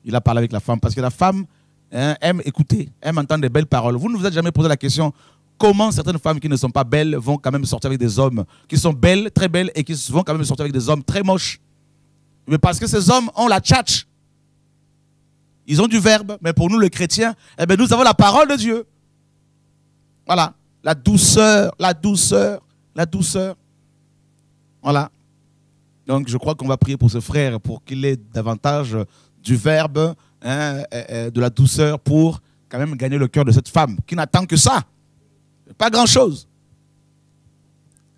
Il a parlé avec la femme parce que la femme aime écouter, aime entendre des belles paroles. Vous ne vous êtes jamais posé la question comment certaines femmes qui ne sont pas belles vont quand même sortir avec des hommes qui sont belles, très belles et qui vont quand même sortir avec des hommes très moches. Mais parce que ces hommes ont la tchatch. Ils ont du verbe. Mais pour nous les chrétiens, eh bien, nous avons la parole de Dieu. Voilà. La douceur, la douceur, la douceur. Voilà. Donc, je crois qu'on va prier pour ce frère, pour qu'il ait davantage du verbe, hein, de la douceur, pour quand même gagner le cœur de cette femme, qui n'attend que ça. Pas grand-chose.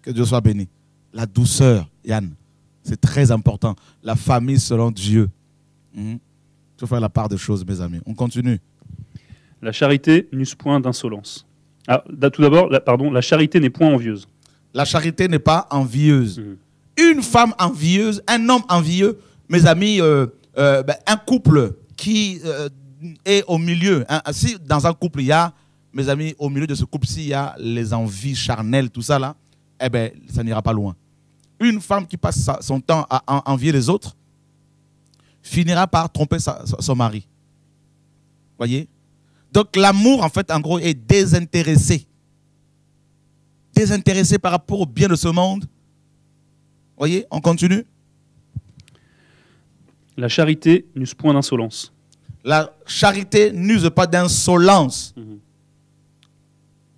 Que Dieu soit béni. La douceur, Yann, c'est très important. La famille selon Dieu. Je vais faire la part des choses, mes amis. On continue. La charité n'use point d'insolence. Ah, tout d'abord, la charité n'est point envieuse. La charité n'est pas envieuse. Une femme envieuse, un homme envieux, mes amis, un couple qui est au milieu. Hein, si dans un couple, il y a, mes amis, au milieu de ce couple, s'il y a les envies charnelles, tout ça là, eh bien, ça n'ira pas loin. Une femme qui passe son temps à envier les autres finira par tromper son mari. Voyez? Donc l'amour, en fait, en gros, est désintéressé. Désintéressé par rapport au bien de ce monde. Voyez? On continue. La charité n'use point d'insolence. La charité n'use pas d'insolence.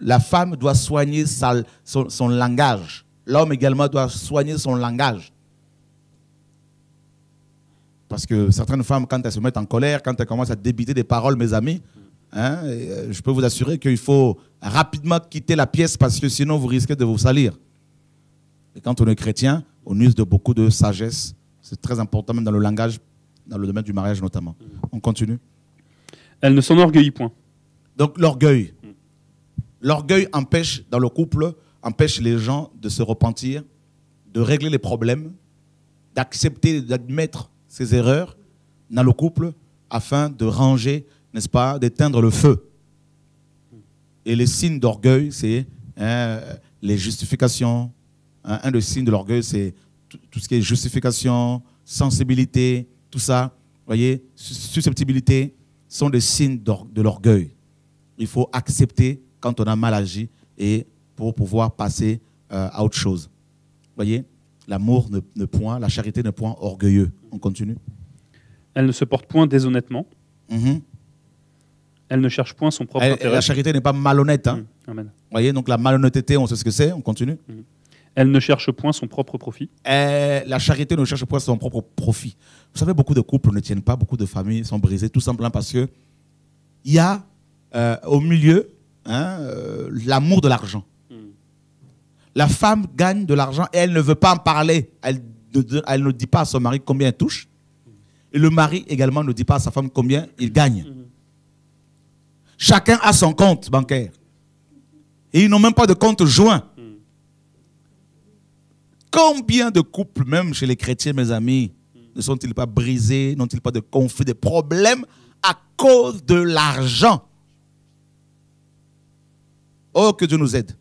La femme doit soigner son langage. L'homme également doit soigner son langage. Parce que certaines femmes, quand elles se mettent en colère, quand elles commencent à débiter des paroles, mes amis, hein, je peux vous assurer qu'il faut rapidement quitter la pièce parce que sinon vous risquez de vous salir. Et quand on est chrétien, on use de beaucoup de sagesse. C'est très important, même dans le langage, dans le domaine du mariage notamment. On continue. Elle ne s'enorgueillit point. Donc l'orgueil. L'orgueil empêche, dans le couple, empêche les gens de se repentir, de régler les problèmes, d'accepter, d'admettre ses erreurs dans le couple afin de ranger, n'est-ce pas, d'éteindre le feu. Et les signes d'orgueil, c'est les justifications. Un des signes de l'orgueil, c'est tout ce qui est justification, sensibilité, tout ça, voyez, susceptibilité, sont des signes de l'orgueil. Il faut accepter quand on a mal agi et pour pouvoir passer à autre chose. Voyez, l'amour ne point, la charité ne point orgueilleux. On continue. Elle ne se porte point déshonnêtement. Elle ne cherche point son propre intérêt. La charité n'est pas malhonnête. Hein. Amen. Voyez, donc la malhonnêteté, on sait ce que c'est. On continue. Elle ne cherche point son propre profit. La charité ne cherche point son propre profit. Vous savez, beaucoup de couples ne tiennent pas, beaucoup de familles sont brisées, tout simplement parce que il y a au milieu l'amour de l'argent. La femme gagne de l'argent et elle ne veut pas en parler. Elle ne dit pas à son mari combien elle touche. Et le mari également ne dit pas à sa femme combien il gagne. Chacun a son compte bancaire. Et ils n'ont même pas de compte joint. Combien de couples, même chez les chrétiens, mes amis, ne sont-ils pas brisés, n'ont-ils pas de conflits, de problèmes à cause de l'argent? Oh, que Dieu nous aide.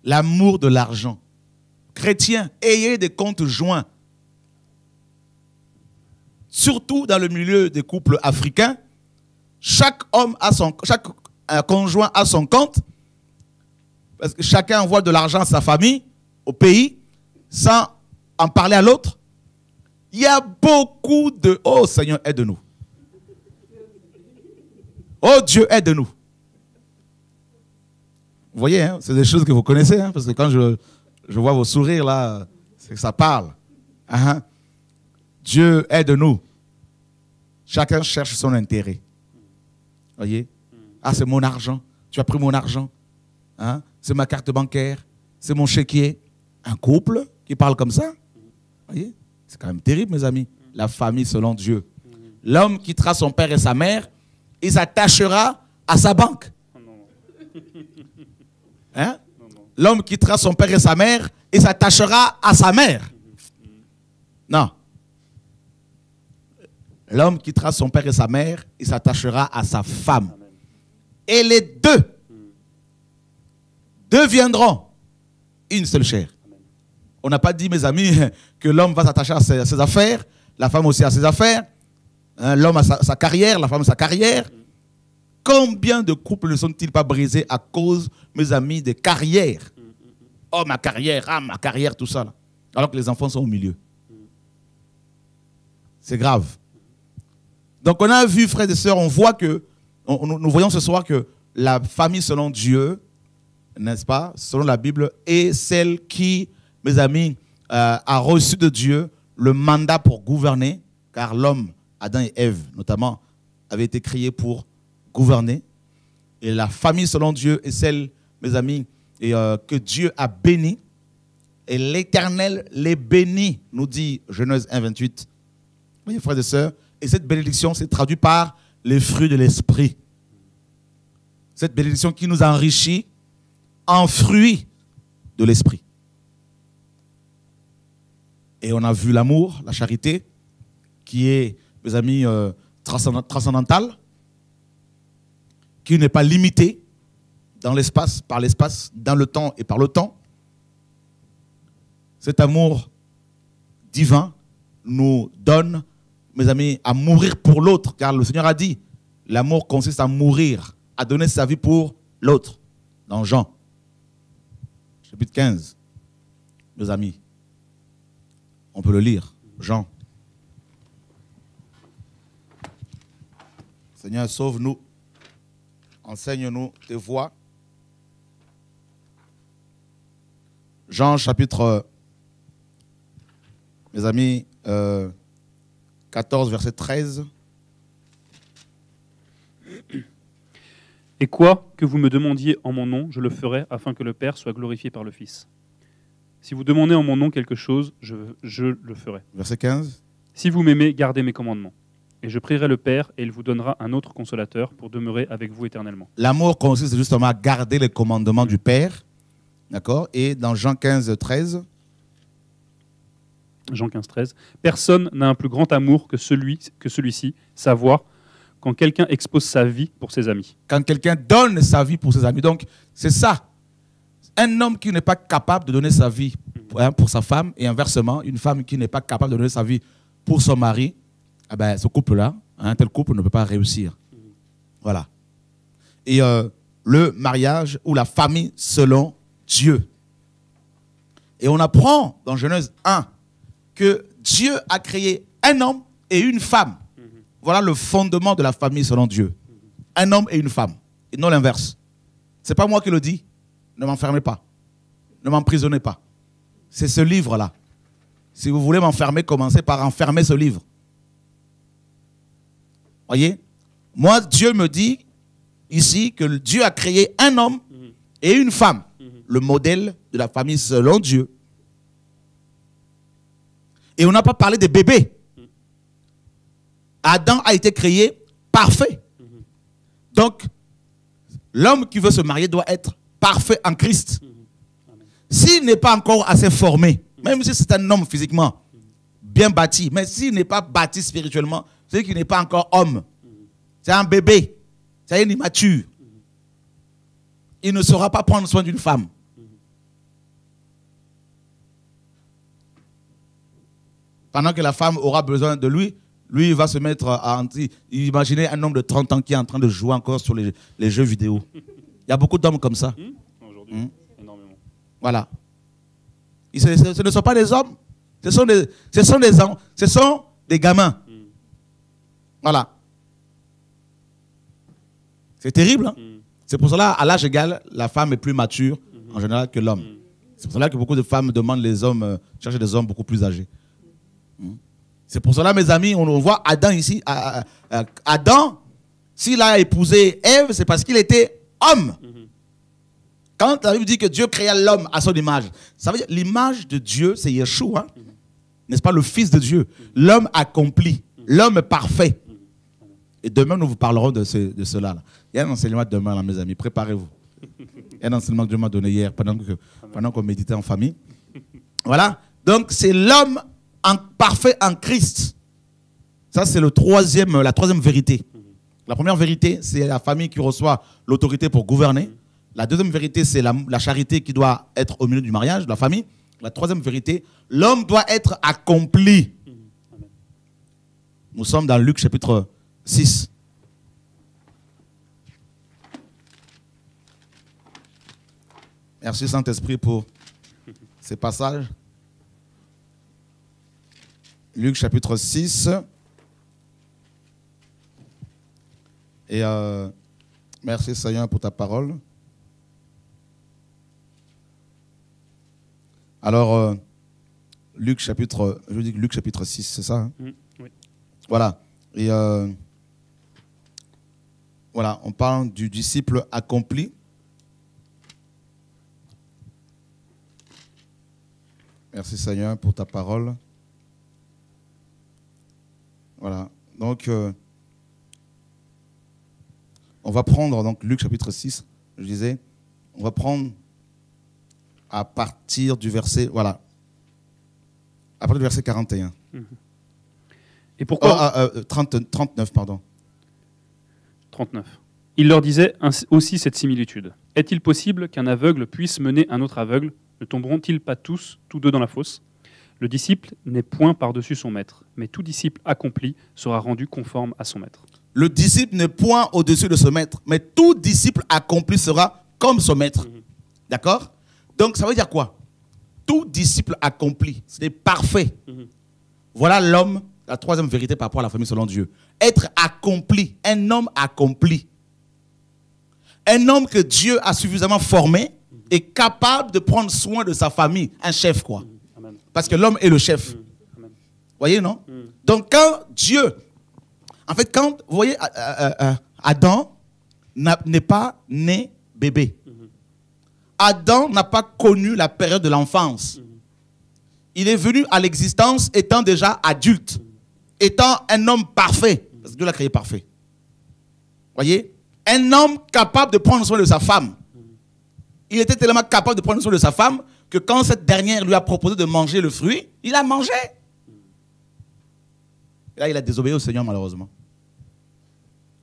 L'amour de l'argent. Chrétiens, ayez des comptes joints. Surtout dans le milieu des couples africains, chaque conjoint a son compte, parce que chacun envoie de l'argent à sa famille, au pays, sans en parler à l'autre. Il y a beaucoup de... Oh Seigneur, aide-nous. Oh Dieu, aide-nous. Vous voyez, hein, c'est des choses que vous connaissez, hein, parce que quand je vois vos sourires là, c'est que ça parle. Dieu, aide-nous. Chacun cherche son intérêt. Vous voyez? Ah, c'est mon argent. Tu as pris mon argent. Hein? C'est ma carte bancaire. C'est mon chéquier. Un couple qui parle comme ça. Vous voyez? C'est quand même terrible, mes amis. La famille selon Dieu. L'homme quittera son père et sa mère. Il s'attachera à sa banque. Hein? L'homme quittera son père et sa mère. Il s'attachera à sa mère. Non. L'homme quittera son père et sa mère, il s'attachera à sa femme. Et les deux deviendront une seule chair. On n'a pas dit, mes amis, que l'homme va s'attacher à ses affaires, la femme aussi à ses affaires, l'homme à sa carrière, la femme à sa carrière. Combien de couples ne sont-ils pas brisés à cause, mes amis, des carrières? Oh, ma carrière, tout ça. Là. Alors que les enfants sont au milieu. C'est grave. Donc on a vu, frères et sœurs, on voit que, nous voyons ce soir que la famille selon Dieu, n'est-ce pas, selon la Bible, est celle qui, mes amis, a reçu de Dieu le mandat pour gouverner, car l'homme, Adam et Ève notamment, avaient été créés pour gouverner. Et la famille selon Dieu est celle, mes amis, que Dieu a bénie. Et l'Éternel les bénit, nous dit Genèse 1, 28. Vous voyez, frères et sœurs, et cette bénédiction s'est traduite par les fruits de l'Esprit. Cette bénédiction qui nous enrichit en fruits de l'Esprit. Et on a vu l'amour, la charité, qui est, mes amis, transcendantale, qui n'est pas limitée dans l'espace, par l'espace, dans le temps et par le temps. Cet amour divin nous donne, mes amis, à mourir pour l'autre, car le Seigneur a dit, l'amour consiste à mourir, à donner sa vie pour l'autre. Dans Jean, chapitre 15, mes amis, on peut le lire, Jean. Seigneur, sauve-nous, enseigne-nous tes voies. Jean, chapitre, mes amis, 14, verset 13. Et quoi que vous me demandiez en mon nom, je le ferai, afin que le Père soit glorifié par le Fils. Si vous demandez en mon nom quelque chose, je le ferai. Verset 15. Si vous m'aimez, gardez mes commandements. Et je prierai le Père, et il vous donnera un autre consolateur pour demeurer avec vous éternellement. L'amour consiste justement à garder les commandements du Père. D'accord? Et dans Jean 15, 13. Jean 15, 13. Personne n'a un plus grand amour que celui-ci, savoir quand quelqu'un expose sa vie pour ses amis. Quand quelqu'un donne sa vie pour ses amis. Donc, c'est ça. Un homme qui n'est pas capable de donner sa vie pour sa femme, et inversement, une femme qui n'est pas capable de donner sa vie pour son mari, eh ben, ce couple-là, un tel couple ne peut pas réussir. Voilà. Et le mariage ou la famille selon Dieu. Et on apprend dans Genèse 1 que Dieu a créé un homme et une femme. Voilà le fondement de la famille selon Dieu. Un homme et une femme, et non l'inverse. Ce n'est pas moi qui le dis. Ne m'enfermez pas. Ne m'emprisonnez pas. C'est ce livre-là. Si vous voulez m'enfermer, commencez par enfermer ce livre. Voyez? Moi, Dieu me dit ici que Dieu a créé un homme et une femme. Le modèle de la famille selon Dieu. Et on n'a pas parlé des bébés. Adam a été créé parfait. Donc, l'homme qui veut se marier doit être parfait en Christ. S'il n'est pas encore assez formé, même si c'est un homme physiquement bien bâti, mais s'il n'est pas bâti spirituellement, c'est qu'il n'est pas encore homme. C'est un bébé. C'est un immature. Il ne saura pas prendre soin d'une femme. Pendant que la femme aura besoin de lui, lui, il va se mettre à... Imaginez un homme de 30 ans qui est en train de jouer encore sur les jeux vidéo. Il y a beaucoup d'hommes comme ça. Aujourd'hui, énormément. Voilà. Ce ne sont pas des hommes. Ce sont des gamins. Voilà. C'est terrible. Hein? C'est pour cela, à l'âge égal, la femme est plus mature en général que l'homme. C'est pour cela que beaucoup de femmes demandent les hommes, cherchent des hommes beaucoup plus âgés. C'est pour cela, mes amis, on voit Adam ici. Adam, s'il a épousé Ève, c'est parce qu'il était homme. Quand la Bible dit que Dieu créa l'homme à son image, ça veut dire l'image de Dieu, c'est Yeshua, n'est-ce pas, le Fils de Dieu, l'homme accompli, l'homme parfait. Et demain, nous vous parlerons de cela. Là. Il y a un enseignement demain, là, mes amis, préparez-vous. Il y a un enseignement que Dieu m'a donné hier, pendant qu'on méditait en famille. Voilà, donc c'est l'homme parfait en Christ. Ça, c'est la troisième vérité. La première vérité, c'est la famille qui reçoit l'autorité pour gouverner. La deuxième vérité, c'est la charité qui doit être au milieu du mariage, de la famille. La troisième vérité, l'homme doit être accompli. Nous sommes dans Luc chapitre 6. Merci Saint-Esprit pour ces passages. Luc chapitre 6. Et Merci Seigneur pour ta parole. Alors, Luc chapitre 6, c'est ça hein? Oui. Voilà. Et voilà, on parle du disciple accompli. Merci Seigneur pour ta parole. Voilà. Donc, on va prendre donc Luc chapitre 6, je disais, on va prendre à partir du verset, voilà, à partir du verset 41. Et pourquoi 39, pardon. 39. Il leur disait aussi cette similitude. Est-il possible qu'un aveugle puisse mener un autre aveugle? Ne tomberont-ils pas tous deux dans la fosse? Le disciple n'est point par-dessus son maître, mais tout disciple accompli sera rendu conforme à son maître. Le disciple n'est point au-dessus de son maître, mais tout disciple accompli sera comme son maître. D'accord? Donc ça veut dire quoi? Tout disciple accompli, c'est parfait. Voilà l'homme, la troisième vérité par rapport à la famille selon Dieu. Être accompli, un homme accompli. Un homme que Dieu a suffisamment formé est capable de prendre soin de sa famille. Un chef, quoi. Amen. Parce que l'homme est le chef. Vous voyez, non? Donc, quand Dieu... En fait, quand... Vous voyez, Adam n'est pas né bébé. Adam n'a pas connu la période de l'enfance. Il est venu à l'existence étant déjà adulte. Étant un homme parfait. Parce que Dieu l'a créé parfait. Vous voyez? Un homme capable de prendre soin de sa femme. Il était tellement capable de prendre soin de sa femme que quand cette dernière lui a proposé de manger le fruit, il a mangé. Et là, il a désobéi au Seigneur, malheureusement.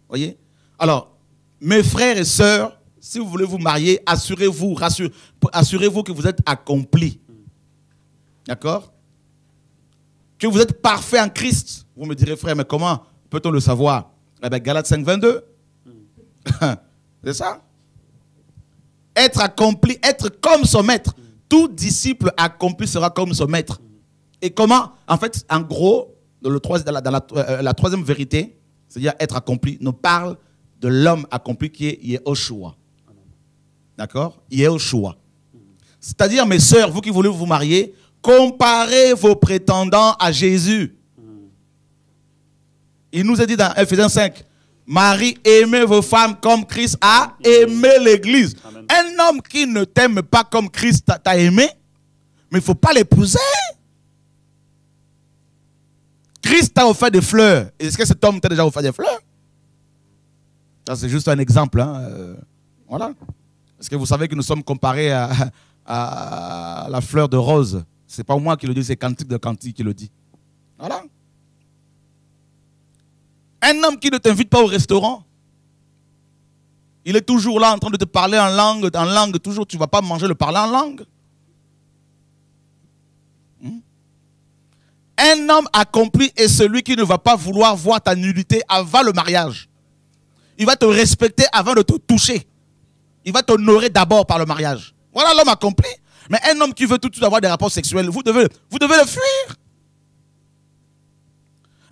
Vous voyez? Alors, mes frères et sœurs, si vous voulez vous marier, assurez-vous que vous êtes accomplis. D'accord? Que vous êtes parfait en Christ. Vous me direz, frère, mais comment peut-on le savoir? Eh bien, Galates 5, 22. C'est ça? Être accompli, être comme son maître. Tout disciple accompli sera comme son maître. Et comment? En fait, en gros, dans la troisième vérité, c'est-à-dire être accompli, nous parle de l'homme accompli qui est Yehoshua. D'accord? Yehoshua. C'est-à-dire, mes sœurs, vous qui voulez vous marier, comparez vos prétendants à Jésus. Il nous a dit dans Ephésiens 5, Marie, aimez vos femmes comme Christ a aimé l'Église. Un homme qui ne t'aime pas comme Christ t'a aimé, mais il ne faut pas l'épouser. Christ t'a offert des fleurs. Est-ce que cet homme t'a déjà offert des fleurs? Ça, c'est juste un exemple. Hein. Voilà. Est-ce que vous savez que nous sommes comparés à la fleur de rose? Ce n'est pas moi qui le dis, c'est Cantique de Cantique qui le dit. Voilà. Un homme qui ne t'invite pas au restaurant, il est toujours là en train de te parler en langue, toujours, tu ne vas pas manger le parler en langue. Un homme accompli est celui qui ne va pas vouloir voir ta nudité avant le mariage. Il va te respecter avant de te toucher. Il va t'honorer d'abord par le mariage. Voilà l'homme accompli. Mais un homme qui veut tout de suite avoir des rapports sexuels, vous devez le fuir.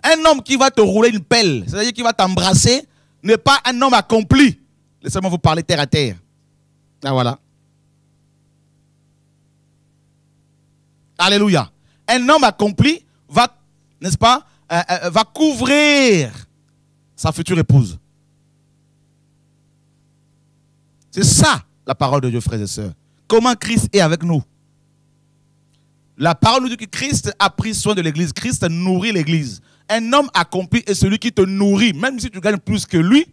Un homme qui va te rouler une pelle, c'est-à-dire qui va t'embrasser, n'est pas un homme accompli. Laissez-moi vous parler terre à terre. Ah voilà. Alléluia. Un homme accompli va, n'est-ce pas, va couvrir sa future épouse. C'est ça la parole de Dieu, frères et sœurs. Comment Christ est avec nous. La parole nous dit que Christ a pris soin de l'Église. Christ nourrit l'Église. Un homme accompli est celui qui te nourrit, même si tu gagnes plus que lui,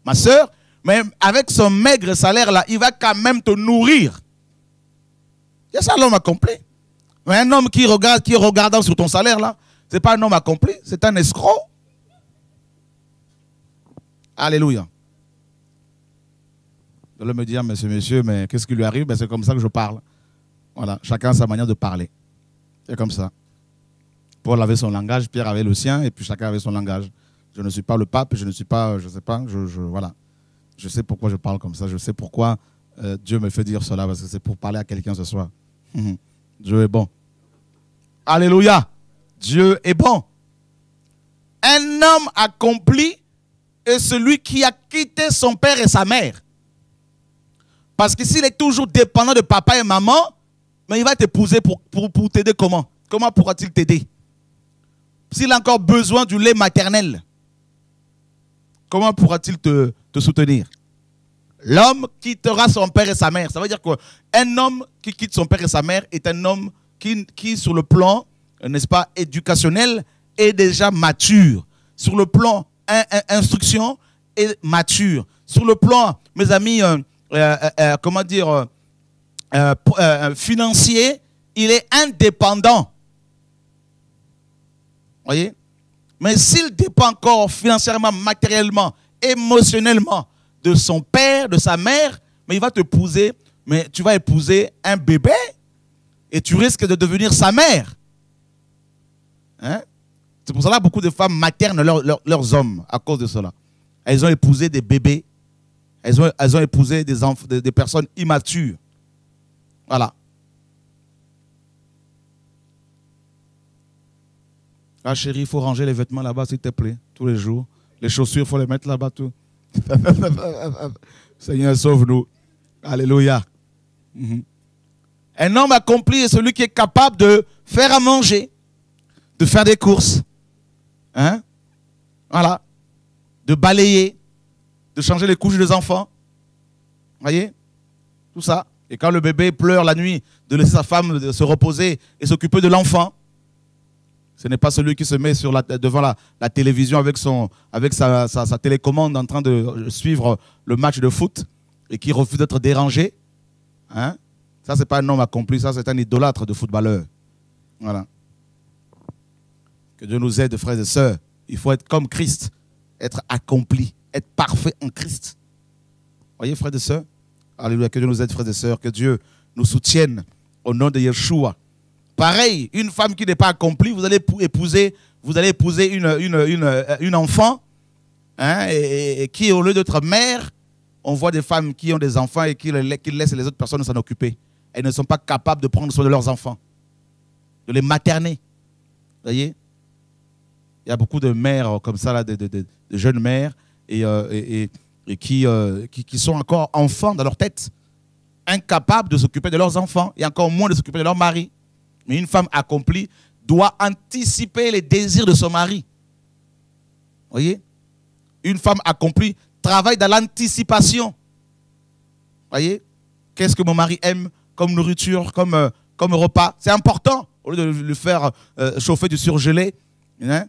ma sœur, mais avec son maigre salaire là, il va quand même te nourrir. C'est ça l'homme accompli. Mais un homme qui est regardant sur ton salaire là, ce n'est pas un homme accompli, c'est un escroc. Alléluia. Je vais me dire, monsieur, mais qu'est-ce qui lui arrive? Ben, c'est comme ça que je parle. Voilà, chacun a sa manière de parler. C'est comme ça. Paul avait son langage, Pierre avait le sien, et puis chacun avait son langage. Je ne suis pas le pape, je ne suis pas, je ne sais pas, voilà. Je sais pourquoi je parle comme ça, je sais pourquoi Dieu me fait dire cela, parce que c'est pour parler à quelqu'un ce soir. Dieu est bon. Alléluia. Dieu est bon. Un homme accompli est celui qui a quitté son père et sa mère. Parce que s'il est toujours dépendant de papa et maman, mais il va t'épouser pour t'aider comment? Comment pourra-t-il t'aider? S'il a encore besoin du lait maternel, comment pourra-t-il te soutenir? L'homme quittera son père et sa mère. Ça veut dire qu'un homme qui quitte son père et sa mère est un homme qui sur le plan, n'est-ce pas, éducationnel, est déjà mature. Sur le plan instruction, est mature. Sur le plan, mes amis, comment dire, financier, il est indépendant. Voyez? Mais s'il dépend encore financièrement, matériellement, émotionnellement de son père, de sa mère, mais il va t'épouser, mais tu vas épouser un bébé et tu risques de devenir sa mère. Hein? C'est pour cela que beaucoup de femmes maternent leurs hommes à cause de cela. Elles ont épousé des bébés, elles ont épousé des personnes immatures. Voilà. Ah chérie, il faut ranger les vêtements là-bas s'il te plaît, tous les jours. Les chaussures, il faut les mettre là-bas tout. Seigneur, sauve-nous. Alléluia. Un homme accompli est celui qui est capable de faire à manger, de faire des courses. Hein? Voilà. De balayer, de changer les couches des enfants. Voyez? Tout ça. Et quand le bébé pleure la nuit, de laisser sa femme se reposer et s'occuper de l'enfant. Ce n'est pas celui qui se met devant la télévision avec sa télécommande en train de suivre le match de foot et qui refuse d'être dérangé. Hein? Ça, ce n'est pas un homme accompli, ça, c'est un idolâtre de footballeur. Voilà. Que Dieu nous aide, frères et sœurs. Il faut être comme Christ, être accompli, être parfait en Christ. Voyez, frères et sœurs? Alléluia, que Dieu nous aide, frères et sœurs, que Dieu nous soutienne au nom de Yeshua. Pareil, une femme qui n'est pas accomplie, vous allez épouser une enfant, hein, et qui, au lieu d'être mère, on voit des femmes qui ont des enfants et qui laissent les autres personnes s'en occuper. Elles ne sont pas capables de prendre soin de leurs enfants, de les materner. Vous voyez? Il y a beaucoup de mères comme ça, là, de jeunes mères, et qui sont encore enfants dans leur tête, incapables de s'occuper de leurs enfants, et encore moins de s'occuper de leur mari. Mais une femme accomplie doit anticiper les désirs de son mari. Vous voyez? Une femme accomplie travaille dans l'anticipation. Vous voyez? Qu'est-ce que mon mari aime comme nourriture, comme repas? C'est important. Au lieu de le faire chauffer du surgelé. Hein?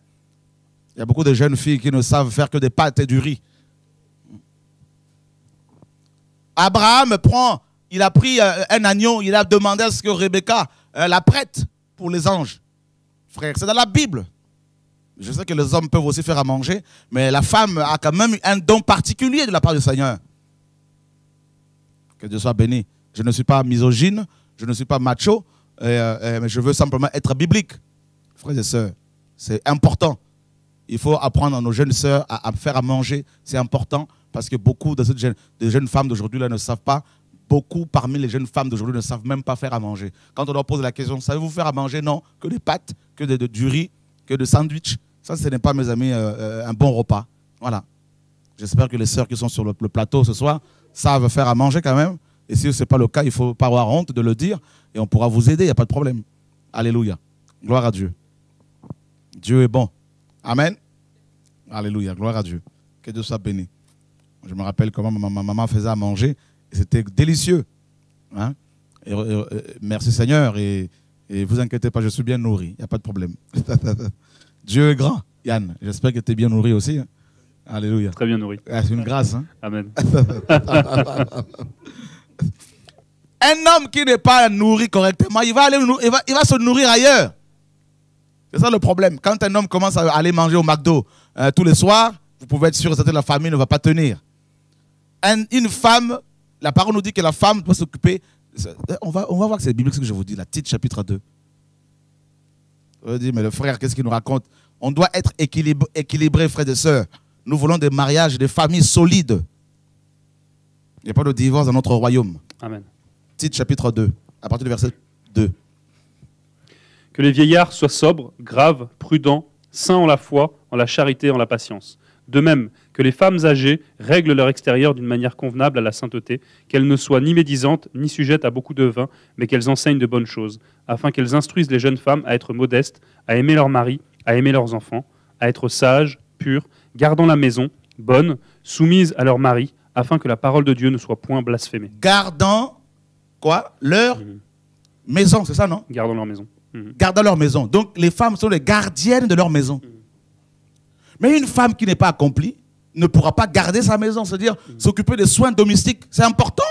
Il y a beaucoup de jeunes filles qui ne savent faire que des pâtes et du riz. Abraham il a pris un agneau, il a demandé à ce que Rebecca la prête pour les anges. Frère, c'est dans la Bible. Je sais que les hommes peuvent aussi faire à manger, mais la femme a quand même un don particulier de la part du Seigneur. Que Dieu soit béni. Je ne suis pas misogyne, je ne suis pas macho, mais je veux simplement être biblique. Frères et sœurs, c'est important. Il faut apprendre à nos jeunes sœurs à faire à manger. C'est important parce que beaucoup de jeunes femmes d'aujourd'hui ne savent pas. Beaucoup parmi les jeunes femmes d'aujourd'hui ne savent même pas faire à manger. Quand on leur pose la question, savez-vous faire à manger? Non, que des pâtes, que du riz, que de sandwich. Ça, ce n'est pas, mes amis, un bon repas. Voilà. J'espère que les sœurs qui sont sur le plateau ce soir savent faire à manger quand même. Et si ce n'est pas le cas, il ne faut pas avoir honte de le dire. Et on pourra vous aider, il n'y a pas de problème. Alléluia. Gloire à Dieu. Dieu est bon. Amen. Alléluia. Gloire à Dieu. Que Dieu soit béni. Je me rappelle comment ma maman faisait à manger. C'était délicieux. Hein? Merci Seigneur. Et vous inquiétez pas, je suis bien nourri. Il n'y a pas de problème. Dieu est grand. Yann, j'espère que tu es bien nourri aussi. Hein? Alléluia. Très bien nourri. C'est une grâce. Hein? Amen. Un homme qui n'est pas nourri correctement, il va se nourrir ailleurs. C'est ça le problème. Quand un homme commence à aller manger au McDo tous les soirs, vous pouvez être sûr que la famille ne va pas tenir. Une femme, la parole nous dit que la femme doit s'occuper. On va voir que c'est biblique ce que je vous dis, la Tite chapitre 2. Je dis, mais le frère, qu'est-ce qu'il nous raconte? On doit être équilibré, frères et sœurs. Nous voulons des mariages, des familles solides. Il n'y a pas de divorce dans notre royaume. Amen. Tite chapitre 2, à partir du verset 2. Que les vieillards soient sobres, graves, prudents, saints en la foi, en la charité, en la patience. De même, Que les femmes âgées règlent leur extérieur d'une manière convenable à la sainteté, qu'elles ne soient ni médisantes, ni sujettes à beaucoup de vin, mais qu'elles enseignent de bonnes choses, afin qu'elles instruisent les jeunes femmes à être modestes, à aimer leur mari, à aimer leurs enfants, à être sages, pures, gardant la maison, bonnes, soumises à leur mari, afin que la parole de Dieu ne soit point blasphémée. Gardant quoi? Leur maison, c'est ça, non? Gardant leur maison. Gardant leur maison. Donc les femmes sont les gardiennes de leur maison. Mais une femme qui n'est pas accomplie ne pourra pas garder sa maison, c'est-à-dire s'occuper des soins domestiques. C'est important.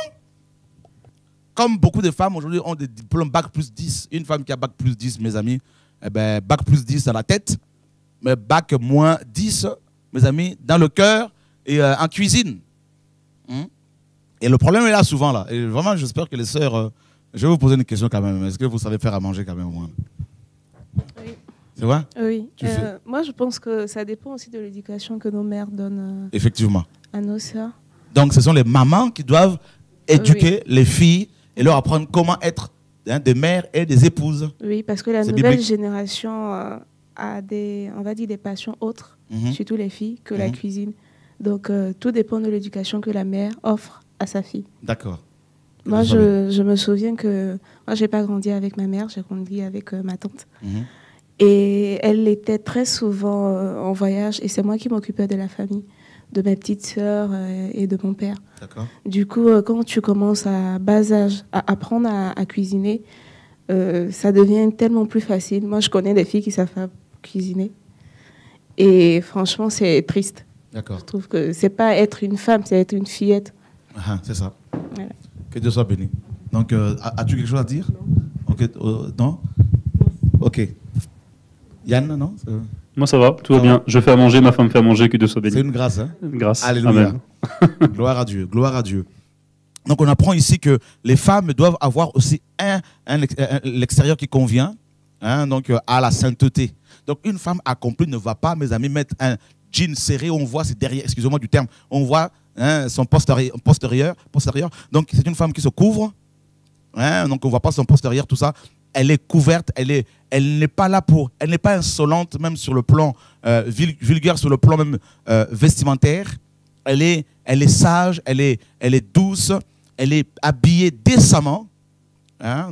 Comme beaucoup de femmes aujourd'hui ont des diplômes Bac plus 10. Une femme qui a Bac plus 10, mes amis, eh ben, Bac plus 10 dans la tête, mais Bac moins 10, mes amis, dans le cœur et en cuisine. Et le problème est là souvent. Là. Et vraiment, j'espère que les sœurs... je vais vous poser une question quand même. Est-ce que vous savez faire à manger quand même au moins? Oui. C'est vrai? Oui. Moi, je pense que ça dépend aussi de l'éducation que nos mères donnent effectivement à nos sœurs. Donc, ce sont les mamans qui doivent éduquer les filles et leur apprendre comment être des mères et des épouses. Oui, parce que la nouvelle génération a des, on va dire, des passions autres, surtout les filles, que la cuisine. Donc, tout dépend de l'éducation que la mère offre à sa fille. D'accord. Moi, je me souviens que moi, je n'ai pas grandi avec ma mère, j'ai grandi avec ma tante. Et elle était très souvent en voyage et c'est moi qui m'occupais de la famille, de mes petites sœurs et de mon père. Du coup, quand tu commences à bas âge à apprendre à cuisiner, ça devient tellement plus facile. Moi, je connais des filles qui savent pas cuisiner et franchement, c'est triste. D'accord. Je trouve que c'est pas être une femme, c'est être une fillette. C'est ça. Voilà. Que Dieu soit béni. Donc, as-tu quelque chose à dire? Non? Ok. Yann, non? Moi, ça va, tout va bien. Je fais à manger, ma femme fait à manger, que Dieu soit béni. C'est une grâce, hein? Une grâce. Alléluia. Gloire à Dieu, gloire à Dieu. Donc, on apprend ici que les femmes doivent avoir aussi l'extérieur qui convient, donc à la sainteté. Donc, une femme accomplie ne va pas, mes amis, mettre un jean serré, on voit ses derrière, excusez-moi du terme, on voit son postérieur. Donc, c'est une femme qui se couvre, donc on ne voit pas son postérieur, tout ça. Elle est couverte, elle n'est pas là pour, elle n'est pas insolente, même sur le plan vulgaire, sur le plan même vestimentaire. Elle est sage, elle est douce, elle est habillée décemment.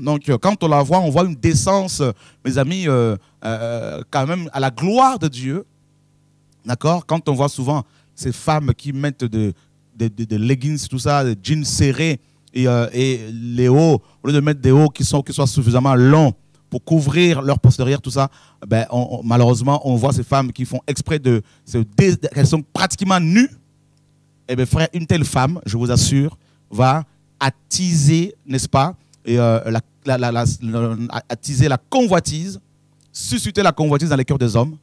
Donc, quand on la voit, on voit une décence, mes amis, quand même à la gloire de Dieu. D'accord? Quand on voit souvent ces femmes qui mettent de leggings, tout ça, des jeans serrés, et les hauts, au lieu de mettre des hauts qui soient suffisamment longs pour couvrir leur postérieur, tout ça, ben, malheureusement, on voit ces femmes qui font exprès elles sont pratiquement nues. Eh bien, frère, une telle femme, je vous assure, va attiser, n'est-ce pas, et, attiser la convoitise, susciter la convoitise dans les cœurs des hommes.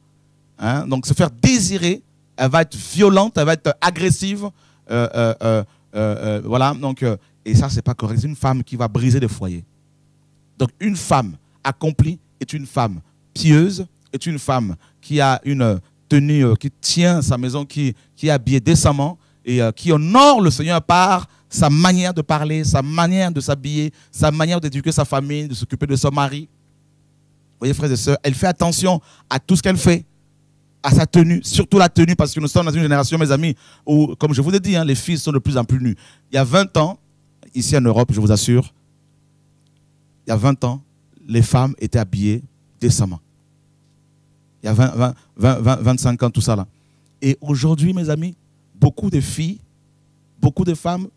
Donc, se faire désirer, elle va être violente, elle va être agressive. Voilà, donc... et ça, c'est pas correct. C'est une femme qui va briser des foyers. Donc, une femme accomplie est une femme pieuse, est une femme qui a une tenue, qui tient sa maison, qui est habillée décemment et qui honore le Seigneur par sa manière de parler, sa manière de s'habiller, sa manière d'éduquer sa famille, de s'occuper de son mari. Vous voyez, frères et sœurs, elle fait attention à tout ce qu'elle fait, à sa tenue, surtout la tenue, parce que nous sommes dans une génération, mes amis, où, comme je vous l'ai dit, les filles sont de plus en plus nues. Il y a 20 ans, ici en Europe, je vous assure, il y a 20 ans, les femmes étaient habillées décemment. Il y a 25 ans, tout ça là. Et aujourd'hui, mes amis, beaucoup de filles, beaucoup de femmes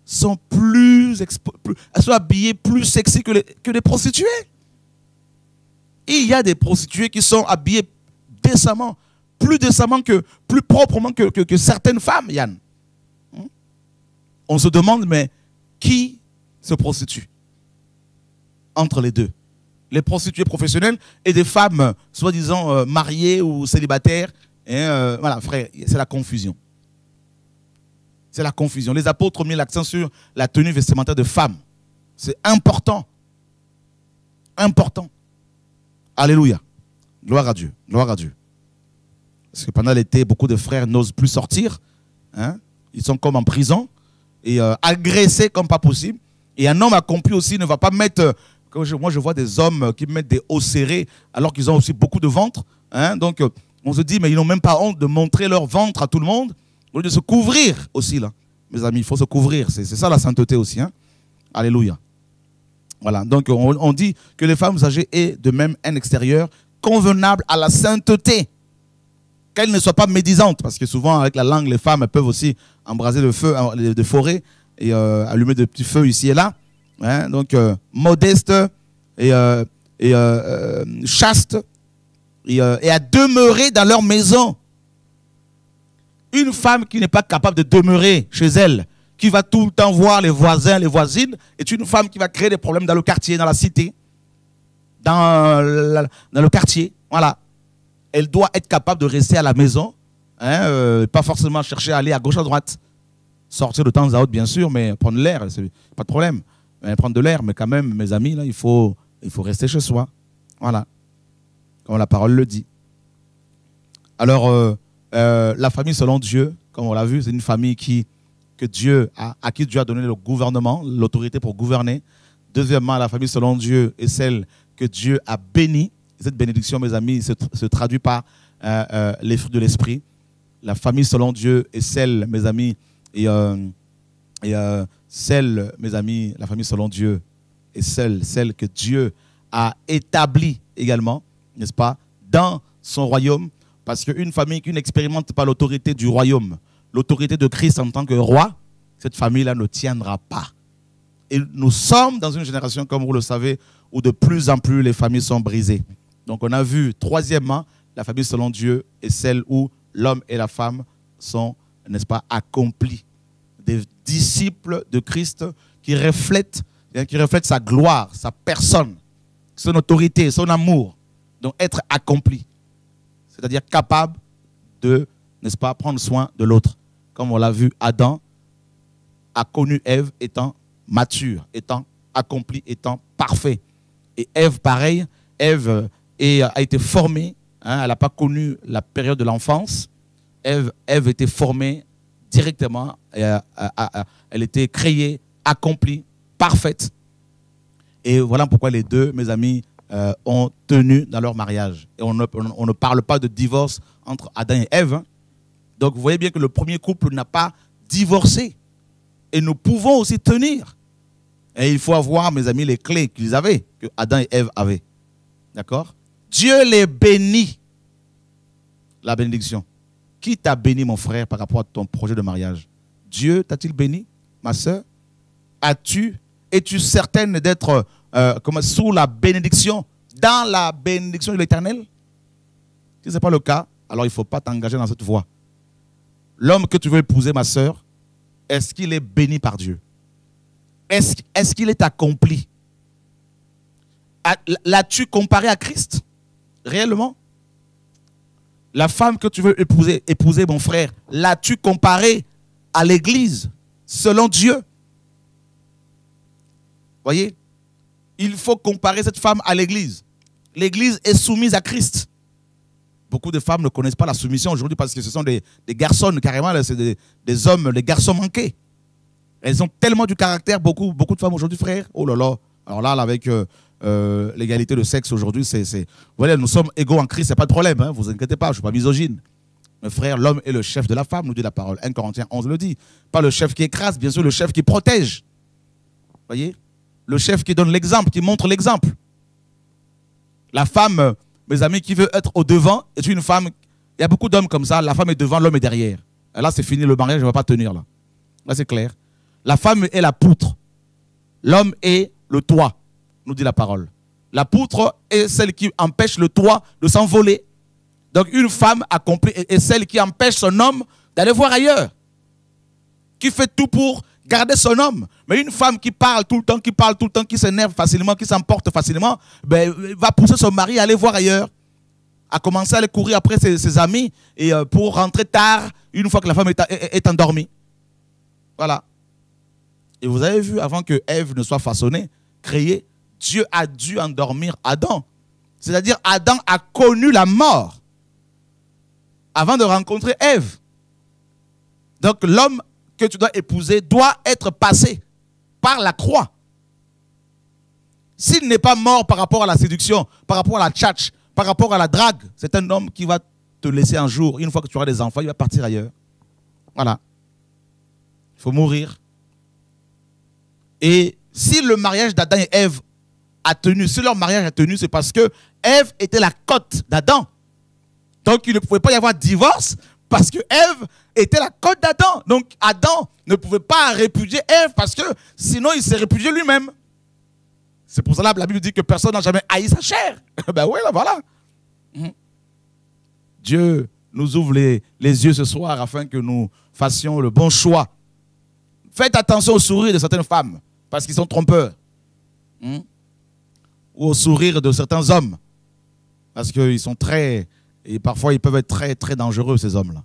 sont elles sont habillées plus sexy que les prostituées. Et il y a des prostituées qui sont habillées décemment, plus proprement que certaines femmes, Yann. On se demande, mais qui se prostitue entre les deux? Les prostituées professionnelles et des femmes soi-disant mariées ou célibataires. Voilà, frère, c'est la confusion. C'est la confusion. Les apôtres ont mis l'accent sur la tenue vestimentaire de femmes. C'est important. Important. Alléluia. Gloire à Dieu. Gloire à Dieu. Parce que pendant l'été, beaucoup de frères n'osent plus sortir. Ils sont comme en prison et agressés comme pas possible. Et un homme accompli aussi ne va pas mettre... Moi, je vois des hommes qui mettent des hauts serrés alors qu'ils ont aussi beaucoup de ventre. Donc, on se dit, mais ils n'ont même pas honte de montrer leur ventre à tout le monde. Au lieu de se couvrir aussi, là. Mes amis, il faut se couvrir. C'est ça la sainteté aussi. Hein? Alléluia. Voilà. Donc, on dit que les femmes âgées aient de même un extérieur convenable à la sainteté. Qu'elles ne soient pas médisantes. Parce que souvent, avec la langue, les femmes elles peuvent aussi embraser le feu de forêt et allumer de petits feux ici et là. Hein? Donc, modeste et chaste et à demeurer dans leur maison. Une femme qui n'est pas capable de demeurer chez elle, qui va tout le temps voir les voisins, les voisines, est une femme qui va créer des problèmes dans le quartier, dans la cité, dans le quartier. Voilà. Elle doit être capable de rester à la maison, hein, pas forcément chercher à aller à gauche, à droite. Sortir de temps à autre, bien sûr, mais prendre l'air, c'est pas de problème. Prendre de l'air, mais quand même, mes amis, là, il faut rester chez soi. Voilà. Comme la parole le dit. Alors, la famille selon Dieu, comme on l'a vu, c'est une famille à qui Dieu a donné le gouvernement, l'autorité pour gouverner. Deuxièmement, la famille selon Dieu est celle que Dieu a bénie. Cette bénédiction, mes amis, se traduit par les fruits de l'esprit. La famille selon Dieu est celle, mes amis, celle, mes amis, la famille selon Dieu est celle que Dieu a établie également, n'est-ce pas, dans son royaume. Parce qu'une famille qui n'expérimente pas l'autorité du royaume, l'autorité de Christ en tant que roi, cette famille-là ne tiendra pas. Et nous sommes dans une génération, comme vous le savez, où de plus en plus les familles sont brisées. Donc on a vu, troisièmement, la famille selon Dieu est celle où l'homme et la femme sont, n'est-ce pas, accomplis. Des disciples de Christ qui reflètent sa gloire, sa personne, son autorité, son amour. Donc être accompli. C'est-à-dire capable de, n'est-ce pas, prendre soin de l'autre. Comme on l'a vu, Adam a connu Ève étant mature, étant accompli, étant parfait. Et Ève, pareil, Ève a été formée, hein, elle n'a pas connu la période de l'enfance. Ève était formée directement, elle était créée, accomplie, parfaite. Et voilà pourquoi les deux, mes amis, ont tenu dans leur mariage. Et on ne parle pas de divorce entre Adam et Ève. Hein. Donc vous voyez bien que le premier couple n'a pas divorcé. Et nous pouvons aussi tenir. Et il faut avoir, mes amis, les clés qu'ils avaient, que Adam et Ève avaient. D'accord? Dieu les bénit. La bénédiction. Qui t'a béni, mon frère, par rapport à ton projet de mariage? Dieu t'a-t-il béni, ma soeur? Es-tu certaine d'être sous la bénédiction, dans la bénédiction de l'Éternel? Si ce n'est pas le cas, alors il ne faut pas t'engager dans cette voie. L'homme que tu veux épouser, ma soeur, est-ce qu'il est béni par Dieu? Est-ce qu'il est accompli? L'as-tu comparé à Christ? Réellement? La femme que tu veux épouser, mon frère, l'as-tu comparé à l'Église selon Dieu? Voyez? Il faut comparer cette femme à l'Église. L'Église est soumise à Christ. Beaucoup de femmes ne connaissent pas la soumission aujourd'hui parce que ce sont des garçons, carrément, c'est des hommes, les garçons manqués. Elles ont tellement du caractère, beaucoup de femmes aujourd'hui, frère. Oh là là. Alors là, avec l'égalité de sexe aujourd'hui, vous voyez, nous sommes égaux en Christ, c'est pas de problème, hein, vous inquiétez pas, je ne suis pas misogyne. Mais frère, l'homme est le chef de la femme, nous dit la parole. 1 Corinthiens 11 le dit. Pas le chef qui écrase, bien sûr, le chef qui protège. Vous voyez? Le chef qui donne l'exemple, qui montre l'exemple. La femme, mes amis, qui veut être au devant, est une femme. Il y a beaucoup d'hommes comme ça. La femme est devant, l'homme est derrière. Et là, c'est fini, le mariage ne va pas tenir. Là c'est clair. La femme est la poutre. L'homme est le toit, nous dit la parole. La poutre est celle qui empêche le toit de s'envoler. Donc une femme accomplie est celle qui empêche son homme d'aller voir ailleurs. Qui fait tout pour garder son homme. Mais une femme qui parle tout le temps, qui s'énerve facilement, qui s'emporte facilement, va pousser son mari à aller voir ailleurs. À commencer à aller courir après ses amis et pour rentrer tard, une fois que la femme est endormie. Voilà. Et vous avez vu, avant que Ève ne soit façonnée, créée, Dieu a dû endormir Adam. C'est-à-dire, Adam a connu la mort avant de rencontrer Ève. Donc, l'homme que tu dois épouser doit être passé par la croix. S'il n'est pas mort par rapport à la séduction, par rapport à la tchatch, par rapport à la drague, c'est un homme qui va te laisser un jour, une fois que tu auras des enfants, il va partir ailleurs. Voilà. Il faut mourir. Et si le mariage d'Adam et Ève a tenu, si leur mariage a tenu, c'est parce que Ève était la côte d'Adam. Donc il ne pouvait pas y avoir de divorce parce que Ève était la côte d'Adam. Donc Adam ne pouvait pas répudier Ève parce que sinon il s'est répudié lui-même. C'est pour cela que la Bible dit que personne n'a jamais haï sa chair. Ben oui, là, voilà. Dieu nous ouvre les yeux ce soir afin que nous fassions le bon choix. Faites attention au sourire de certaines femmes parce qu'ils sont trompeurs. Ou au sourire de certains hommes parce qu'ils sont très... Et parfois, ils peuvent être très, très dangereux, ces hommes-là.